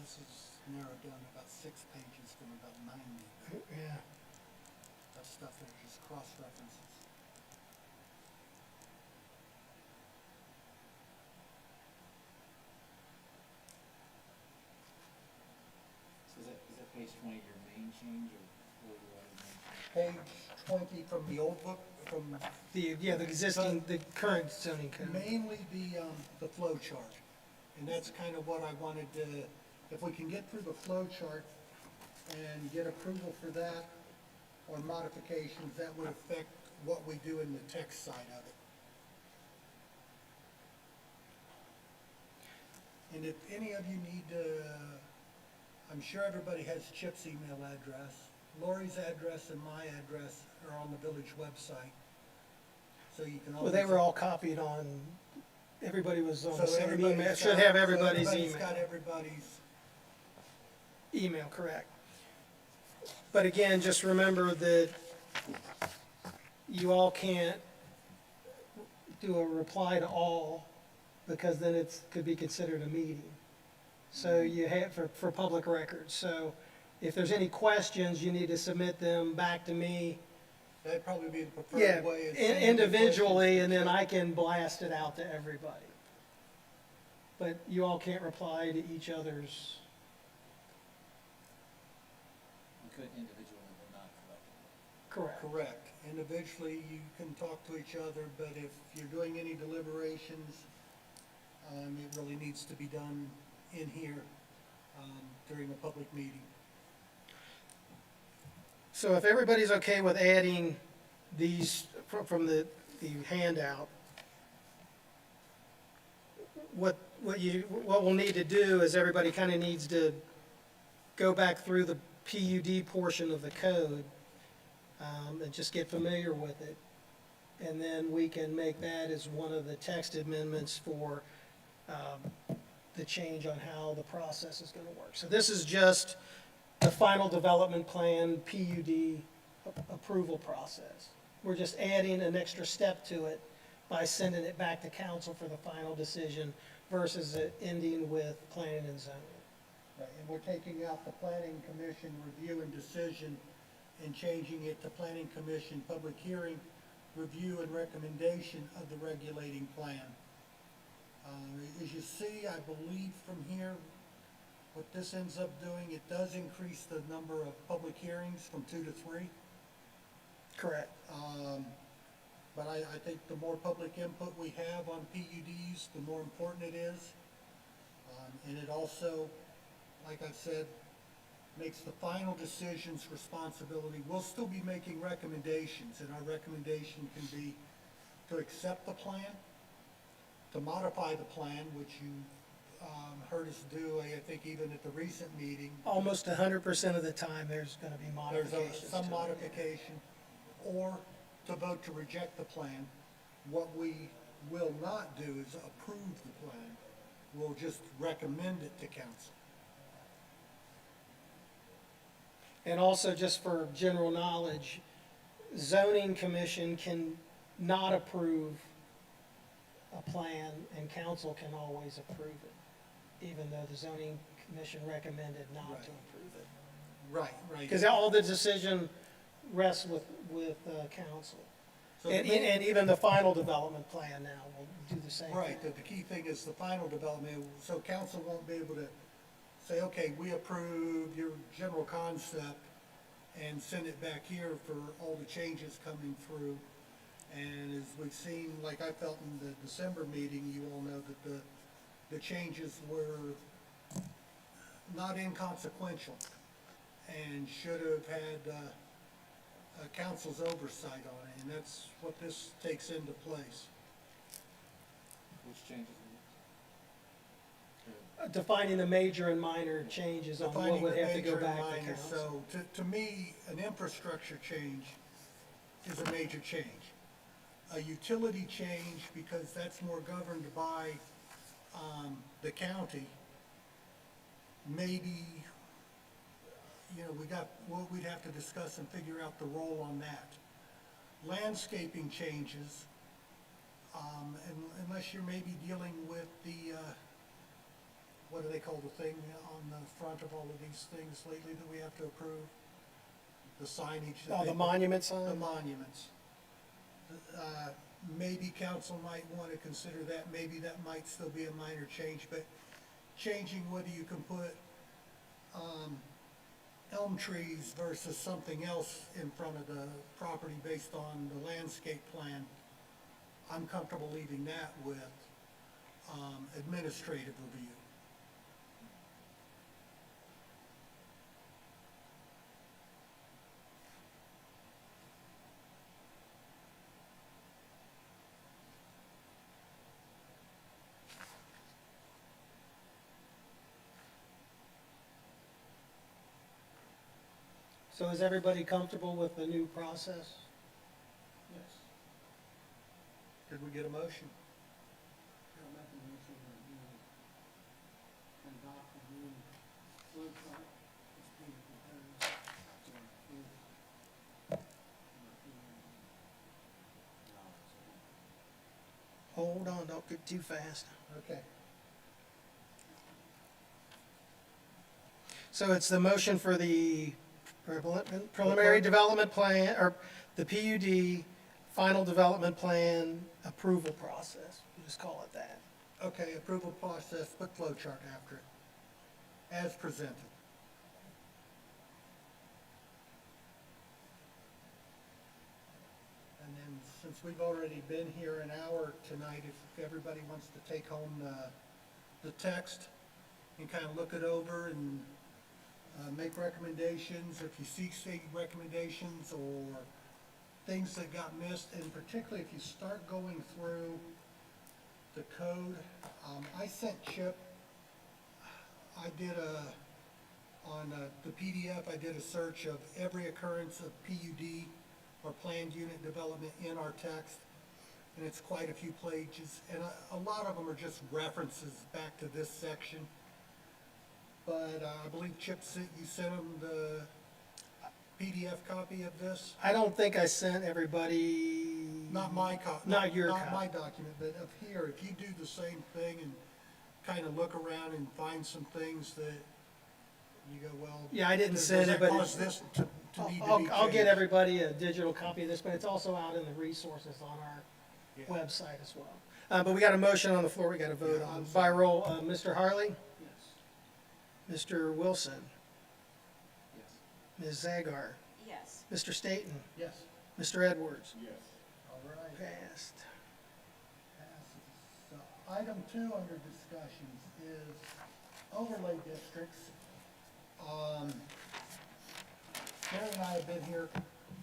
S1: This is narrowed down to about 6 pages from about 90.
S2: Yeah.
S1: That stuff there just cross-references.
S5: So is that page 20 your main change or your other main change?
S1: Page 20 from the old book, from
S2: The existing, the current zoning code.
S1: mainly the flow chart. And that's kind of what I wanted to, if we can get through the flow chart and get approval for that or modifications, that would affect what we do in the text side of it. And if any of you need I'm sure everybody has Chip's email address. Lori's address and my address are on the village website. So you can
S2: Well,
S1: always.
S2: they were all copied on, everybody was on
S1: So
S2: the same
S1: everybody's
S2: email,
S1: got-
S2: should have
S1: so
S2: everybody's
S1: everybody's
S2: email.
S1: got everybody's,
S2: Email, correct. But again, just remember that you all can't do a reply to all, because then it's, could be considered a meeting. So you have, for public records, so if there's any questions, you need to submit them back to me.
S1: that'd probably be the
S2: Yeah,
S1: preferred way. is sending the
S2: individually,
S1: questions
S2: and
S1: to
S2: then
S1: Chip.
S2: I can blast it out to everybody. But you all can't reply to each other's,
S5: We could individually, but not collectively.
S2: correct.
S1: Correct. Individually, you can talk to each other, but if you're doing any deliberations, it really needs to be done in here, during a public meeting.
S2: So if everybody's okay with adding these from the handout, what we'll need to do is everybody kind of needs to go back through the PUD portion of the code, and just get familiar with it. And then we can make that as one of the text amendments for, the change on how the process is gonna work. So this is just the final development plan, PUD approval process. We're just adding an extra step to it by sending it back to council for the final decision versus it ending with planning and zoning.
S1: Right, and we're taking out the planning commission review and decision and changing it to planning commission public hearing, review and recommendation of the regulating plan. As you see, I believe from here, what this ends up doing, it does increase the number of public hearings from 2 to 3.
S2: Correct.
S1: But I think the more public input we have on PUDs, the more important it is. And it also, like I've said, makes the final decisions responsibility. We'll still be making recommendations, and our recommendation can be to accept the plan, to modify the plan, which you heard us do, I think even at the recent meeting.
S2: Almost 100% of the time, there's gonna be
S1: There's
S2: modifications
S1: some
S2: to it.
S1: modification, or to vote to reject the plan. What we will not do is approve the plan. We'll just recommend it to council.
S2: And also, just for general knowledge, zoning commission can not approve a plan, and council can always approve it, even though the zoning commission recommended not
S1: Right.
S2: to approve it.
S1: Right.
S2: Because all the decision rests with council.
S1: So the
S2: And
S1: main-
S2: and even the final development plan now will do the same thing.
S1: Right, the key thing is the final development, so council won't be able to say, okay, we approve your general concept and send it back here for all the changes coming through. And as we've seen, like I felt in the December meeting, you all know that the changes were not inconsequential and should have had, council's oversight on it, and that's what this takes into place.
S5: Which changes?
S2: Defining the major and minor changes on what
S1: Defining
S2: would
S1: the
S2: have to go
S1: major and
S2: back to
S1: minor.
S2: council.
S1: So to me, an infrastructure change is a major change. A utility change, because that's more governed by, the county, maybe, we'd have to discuss and figure out the role on that. Landscaping changes, Unless you're maybe dealing with the, what do they call the thing on the front of all of these things lately that we have to approve? The signage. that
S2: Oh,
S1: they
S2: the
S1: put-
S2: monument
S1: The
S2: sign?
S1: monuments. Maybe council might want to consider that, maybe that might still be a minor change, but changing whether you can put, elm trees versus something else in front of the property based on the landscape plan, I'm comfortable leaving that with, administrative review.
S2: So is everybody comfortable with the new process?
S1: Yes. Did we get a motion?
S6: I'll make a motion that we adopt the new website that's being proposed to approve.
S2: Hold on, don't get too fast.
S1: Okay.
S2: So it's the motion for the preliminary development plan, or the PUD final development plan approval process. We'll just call it that.
S1: Okay, approval process, put flow chart after it, as presented. And then, since we've already been here an hour tonight, if everybody wants to take home the text and kind of look it over and make recommendations, if you see recommendations or things that got missed, and particularly if you start going through the code, I sent Chip, I did on the PDF, I did a search of every occurrence of PUD or planned unit development in our text, and it's quite a few pages, and a lot of them are just references back to this section. But I believe Chip you sent him the PDF copy of this?
S2: I don't think I sent everybody.
S1: Not my copy.
S2: Not your
S1: Not my
S2: copy.
S1: document, but of here, if you do the same thing and kind of look around and find some things that you go, well.
S2: Yeah, I didn't
S1: does
S2: send
S1: that
S2: it, but
S1: cause this to need to be
S2: I'll get
S1: changed?
S2: everybody a digital copy of this, but it's also out in the resources on our
S1: Yeah.
S2: website as well. But we got a motion on the floor we got to vote
S1: Yeah,
S2: on.
S1: I'm
S2: By
S1: sorry.
S2: roll, Mr. Harley,
S6: Yes.
S2: Mr. Wilson,
S5: Yes.
S2: Ms. Zagar,
S3: Yes.
S2: Mr. Staton,
S1: Yes,
S2: Mr. Edwards.
S6: Yes.
S1: all right.
S2: Passed.
S1: Passes. So, item 2 under discussions is overlay districts. Mary and I have been here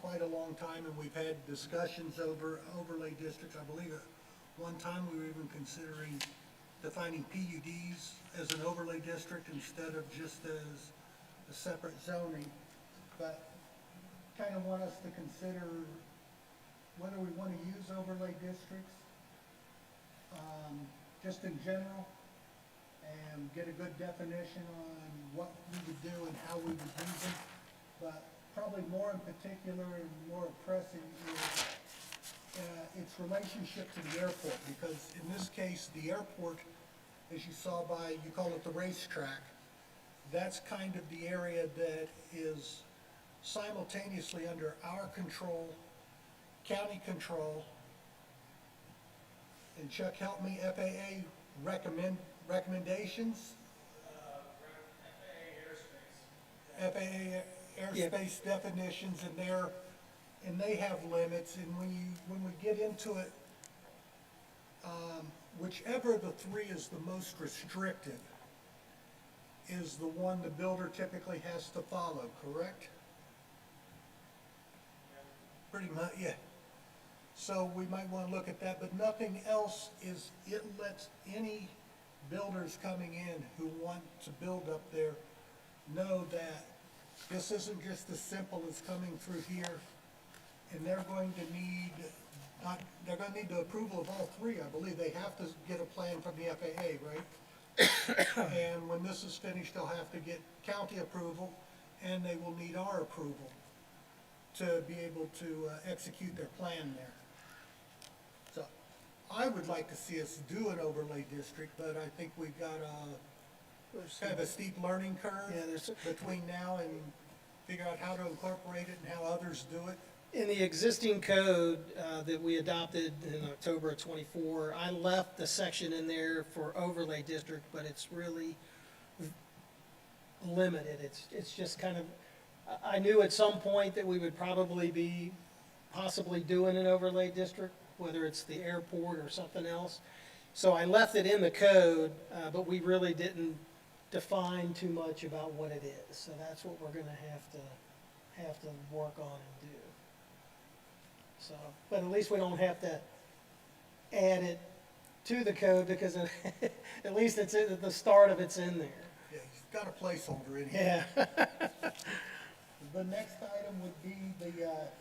S1: quite a long time, and we've had discussions over overlay districts. I believe at one time we were even considering defining PUDs as an overlay district instead of just as a separate zoning. But kind of want us to consider whether we want to use overlay districts, just in general, and get a good definition on what we would do and how we would use them. But probably more in particular and more pressing is its relationship to the airport, because in this case, the airport, as you saw by, you call it the racetrack, that's kind of the area that is simultaneously under our control, county control, and Chuck, help me, FAA recommendations? FAA airspace definitions in there, and they have limits, and when we get into it, whichever of the three is the most restrictive is the one the builder typically has to follow, correct? Pretty much, yeah. So we might want to look at that, but nothing else is, it lets any builders coming in who want to build up there know that this isn't just as simple as coming through here, and they're going to need, they're going to need the approval of all three, I believe. They have to get a plan from the FAA, right? And when this is finished, they'll have to get county approval, and they will need our approval to be able to execute their plan there. So I would like to see us do an overlay district, but I think we've got kind of a steep learning curve
S2: Yeah, there's,
S1: between now and figure out how to incorporate it and how others do it.
S2: in the existing code that we adopted in October of '24, I left the section in there for overlay district, but it's really limited. It's just kind of, I knew at some point that we would probably be possibly doing an overlay district, whether it's the airport or something else. So I left it in the code, but we really didn't define too much about what it is. So that's what we're gonna have to work on and do. So, but at least we don't have to add it to the code because at least it's at the start of it's in there.
S1: Yeah, he's got a placeholder in here.
S2: Yeah.
S1: The next item would be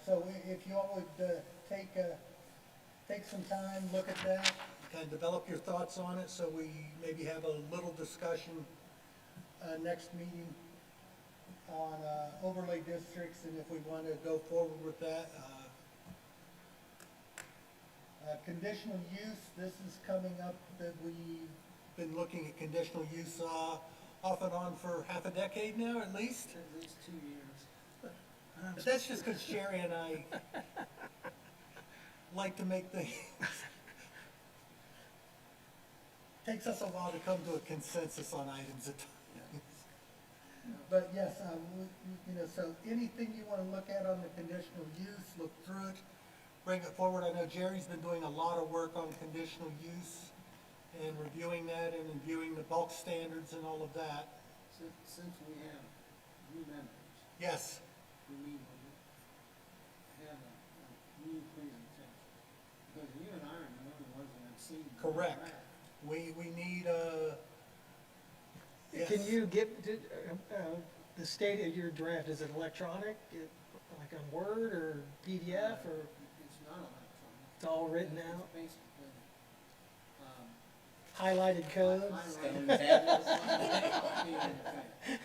S1: so if you all would take some time, look at that, kind of develop your thoughts on it, so we maybe have a little discussion next meeting on overlay districts, and if we want to go forward with that. Conditional use, this is coming up that we've been looking at conditional use off and on for half a decade now, at least.
S6: At least 2 years.
S1: But that's just because Sherry and I like to make things. Takes us a while to come to a consensus on items at times. But yes, so anything you want to look at on the conditional use, look through it, bring it forward. I know Jerry's been doing a lot of work on conditional use and reviewing that and reviewing the bulk standards and all of that.
S6: Since we have new members,
S1: Yes,
S6: we need to have a new presentation. Because you and I are the only ones that have seen. the
S1: correct.
S6: draft.
S1: We need yes.
S2: Can you get the state of your draft? Is it electronic, like on Word or PDF, or
S6: It's not electronic.
S2: it's all written
S6: It's
S2: out,
S6: basically,
S2: highlighted code?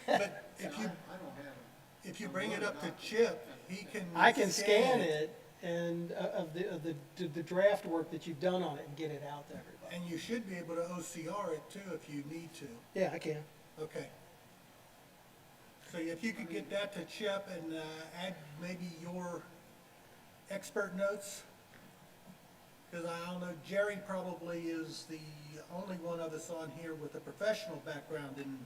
S1: But if you,
S6: I don't have it.
S1: if you bring it up to Chip, he can.
S2: I can scan it and of the draft work that you've done on it and get it out to everybody.
S1: And you should be able to OCR it too if you need to.
S2: Yeah, I can.
S1: Okay. So if you could get that to Chip and add maybe your expert notes. Because I don't know, Jerry probably is the only one of us on here with a professional background in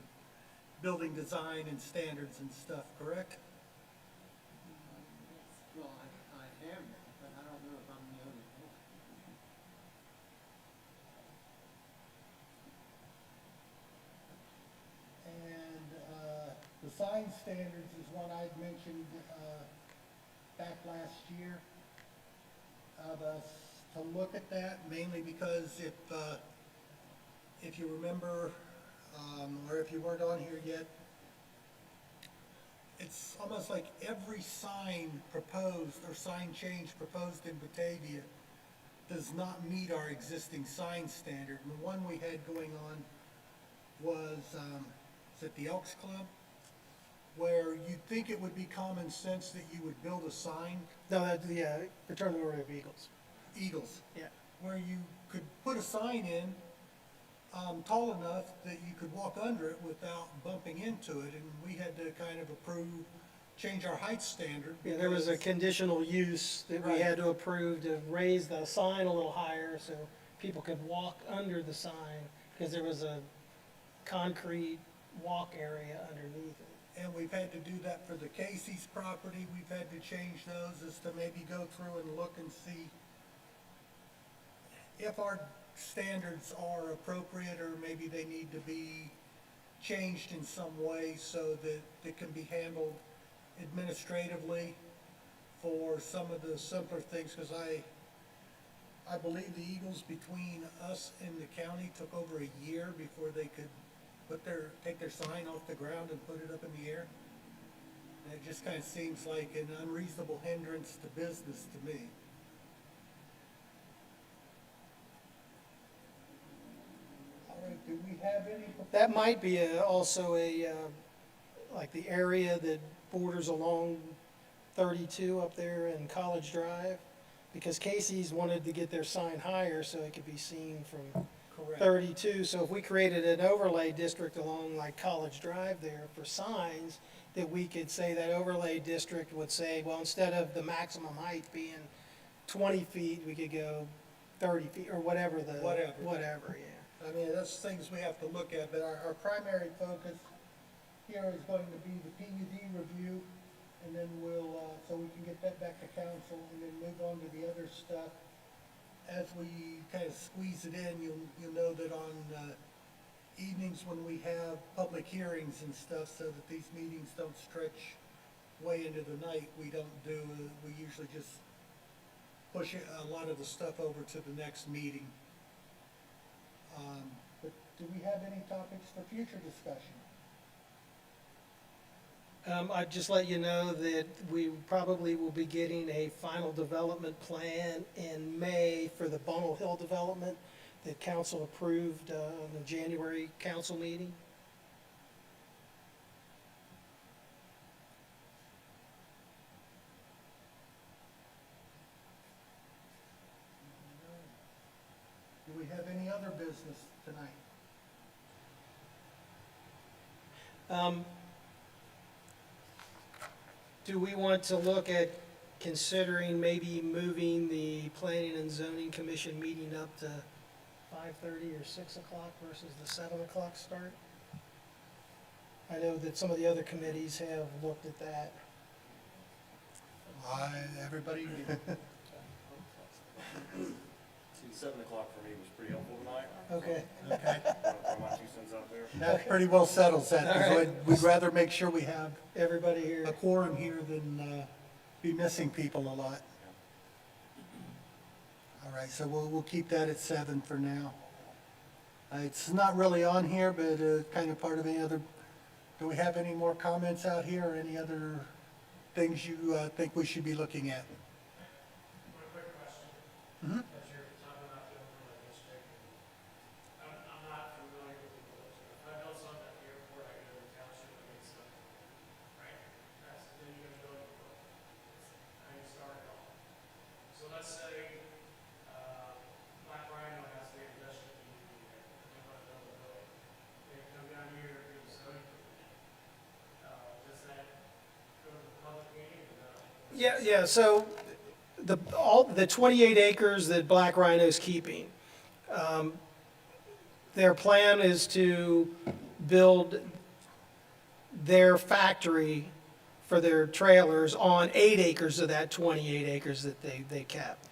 S1: building design and standards and stuff, correct?
S6: Well, I have that, but I don't know if I'm the only one.
S1: And the sign standards is one I'd mentioned back last year of us to look at that, mainly because if you remember, or if you weren't on here yet, it's almost like every sign proposed or sign change proposed in Batavia does not meet our existing sign standard. And the one we had going on was at the Elks Club, where you'd think it would be common sense that you would build a sign,
S2: No, that's the Return of the Glory of Eagles.
S1: Eagles,
S2: Yeah.
S1: where you could put a sign in tall enough that you could walk under it without bumping into it, and we had to kind of change our height standard.
S2: Yeah, there was a
S1: because-
S2: conditional use that we
S1: Right.
S2: had to approve to raise the sign a little higher so people could walk under the sign, because there was a concrete walk area underneath it.
S1: And we've had to do that for the Casey's property. We've had to change those as to maybe go through and look and see if our standards are appropriate, or maybe they need to be changed in some way so that it can be handled administratively for some of the simpler things, because I believe the Eagles, between us and the county, took over a year before they could take their sign off the ground and put it up in the air. And it just kind of seems like an unreasonable hindrance to business to me. All right, do we have any?
S2: That might be also like the area that borders along 32 up there in College Drive. because Casey's wanted to get their sign higher so it could be seen from
S1: Correct.
S2: 32. So if we created an overlay district along like College Drive there for signs, that we could say that overlay district would say, well, instead of the maximum height being 20 feet, we could go 30 feet, or whatever the.
S1: Whatever.
S2: Whatever, yeah.
S1: I mean, that's things we have to look at, but our primary focus here is going to be the PUD review, and then we'll, so we can get that back to council, and then move on to the other stuff. As we kind of squeeze it in, you'll know that on evenings when we have public hearings and stuff, so that these meetings don't stretch way into the night, we usually just push a lot of the stuff over to the next meeting. But do we have any topics for future discussion?
S2: I'd just let you know that we probably will be getting a final development plan in May for the Bunnell Hill development that council approved in the January council meeting.
S1: Do we have any other business tonight?
S2: Do we want to look at considering maybe moving the Planning and Zoning Commission meeting up to 5:30 or 6 o'clock versus the 7 o'clock start? I know that some of the other committees have looked at that.
S1: Everybody,
S7: See, 7 o'clock for me was pretty helpful tonight.
S2: Okay.
S1: okay,
S7: Throw my 2 cents out there.
S1: that pretty well settles that, 'cause
S2: All right.
S1: we'd rather make sure we have
S2: Everybody here?
S1: a quorum here than be missing people a lot. All right, so we'll keep that at 7 for now. It's not really on here, but kind of part of any other, do we have any more comments out here, or any other things you think we should be looking at?
S4: One quick question.
S1: Mhm.
S4: As you're talking about the overlay district, I'm not familiar with the rules. If I build something at the airport, I go to the township and get something, right? Then you go to building permit. That's how you start it all. So let's say, Black Rhino has the industrial community there, they want to build a building. They come down here, do the zoning permit. Does that go to the public meeting or not?
S2: Yeah, so the 28 acres that Black Rhino's keeping, their plan is to build their factory for their trailers on 8 acres of that 28 acres that they kept.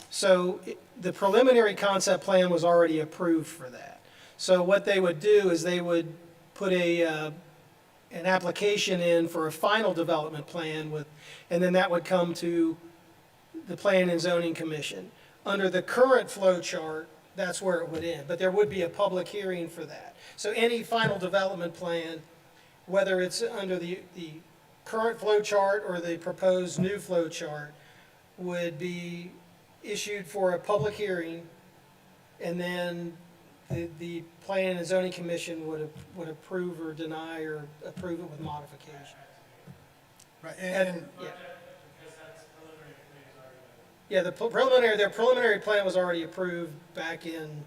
S2: So the preliminary concept plan was already approved for that. So what they would do is they would put an application in for a final development plan with, and then that would come to the Planning and Zoning Commission. Under the current flow chart, that's where it would end, but there would be a public hearing for that. So any final development plan, whether it's under the current flow chart or the proposed new flow chart, would be issued for a public hearing, and then the Planning and Zoning Commission would approve or deny or approve it with modification.
S1: Right,
S2: Yeah.
S4: Because that's preliminary plans already done.
S2: Yeah, their preliminary plan was already approved back in,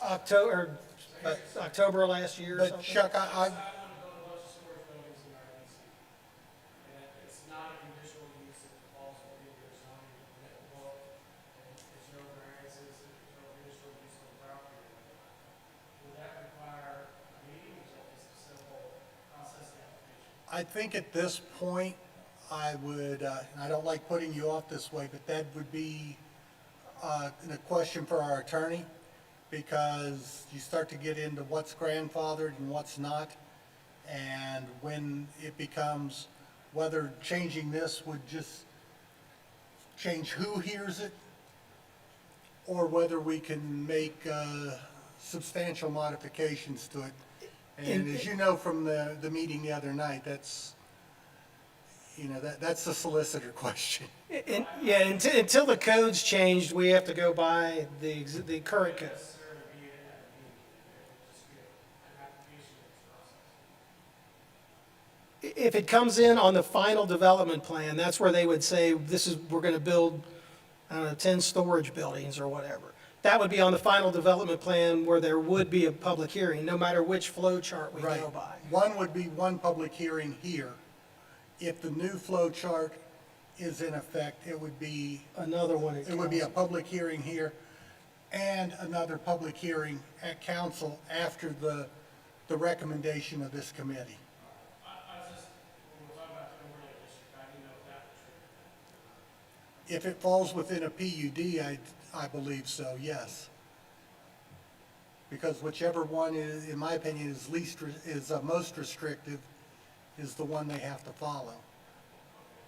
S2: October, October last year or
S1: but
S2: something.
S1: Chuck,
S4: I want to build a bunch of storage buildings in RDC. And it's not a conditional use that falls within your zoning permit book. And there's no variances, there's no conditional use on the property. Would that require a meeting or is that just a simple process application?
S1: I think at this point, I would, and I don't like putting you off this way, but that would be a question for our attorney, because you start to get into what's grandfathered and what's not, and when it becomes whether changing this would just change who hears it, or whether we can make substantial modifications to it. And as you know from the meeting the other night, that's the solicitor question.
S2: Yeah, until the code's changed, we have to go by the current code.
S4: Necessarily be at a meeting, it would just be an application that's
S2: if it comes in on the final development plan, that's where they would say, we're gonna build, I don't know, 10 storage buildings or whatever. That would be on the final development plan where there would be a public hearing, no matter which flow chart we
S1: Right.
S2: go by.
S1: One would be one public hearing here. If the new flow chart is in effect, it would be
S2: Another one at
S1: It would be a
S2: council.
S1: public hearing here and another public hearing at council after the recommendation of this committee.
S4: I was just, when we're talking about the overlay district, I didn't know if that was true.
S1: If it falls within a PUD, I believe so, yes. Because whichever one is, in my opinion, is most restrictive is the one they have to follow.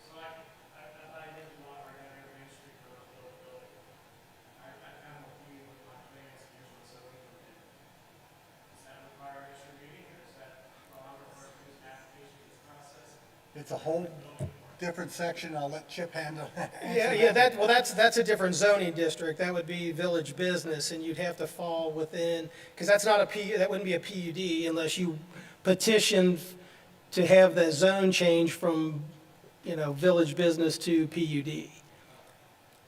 S4: So I didn't want our area Main Street for the building. I found a few with my plans, and here's what's so incomplete. Does that require extra reading, or is that longer for an application process?
S1: It's a whole different section. I'll let Chip handle.
S2: Yeah, that's a different zoning district. That would be village business, and you'd have to fall within, because that's not that wouldn't be a PUD unless you petitioned to have the zone change from, village business to PUD.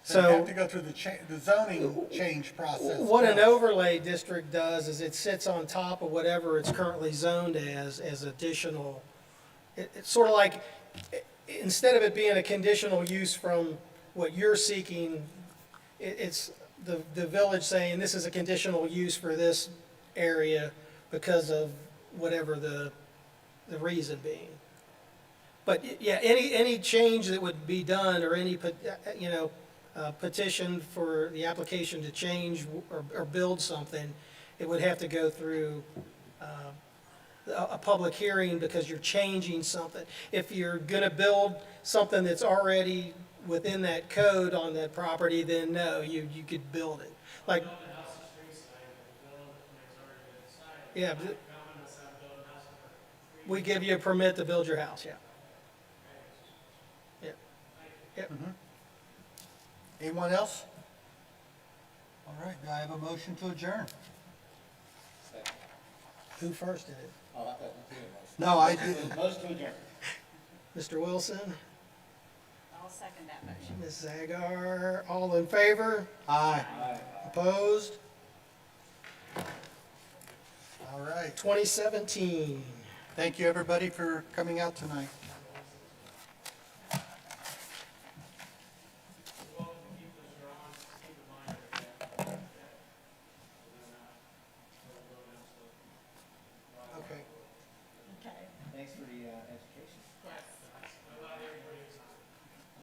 S1: So you
S2: So
S1: have to go through the zoning change process.
S2: what an
S1: first.
S2: overlay district does is it sits on top of whatever it's currently zoned as additional. It's sort of like, instead of it being a conditional use from what you're seeking, it's the village saying this is a conditional use for this area because of whatever the reason being. But yeah, any change that would be done or any, petition for the application to change or build something, it would have to go through a public hearing because you're changing something. If you're gonna build something that's already within that code on that property, then no, you could build it. Like,
S4: Build the house is free side, and the building plan's already been decided.
S2: yeah,
S4: Comment us on building a house for free.
S2: we give you a permit to build your house, yeah. Yeah. Yep.
S1: Anyone else? All right, do I have a motion to adjourn?
S5: Second.
S2: Who first did it?
S5: Oh, I thought you did most.
S1: No, I didn't.
S5: Motion to adjourn.
S2: Mr. Wilson,
S3: I'll second that motion.
S2: Ms. Zagar, all in favor?
S1: Aye.
S5: Aye.
S2: Opposed?
S1: All right.
S2: 2017.
S1: Thank you, everybody, for coming out tonight.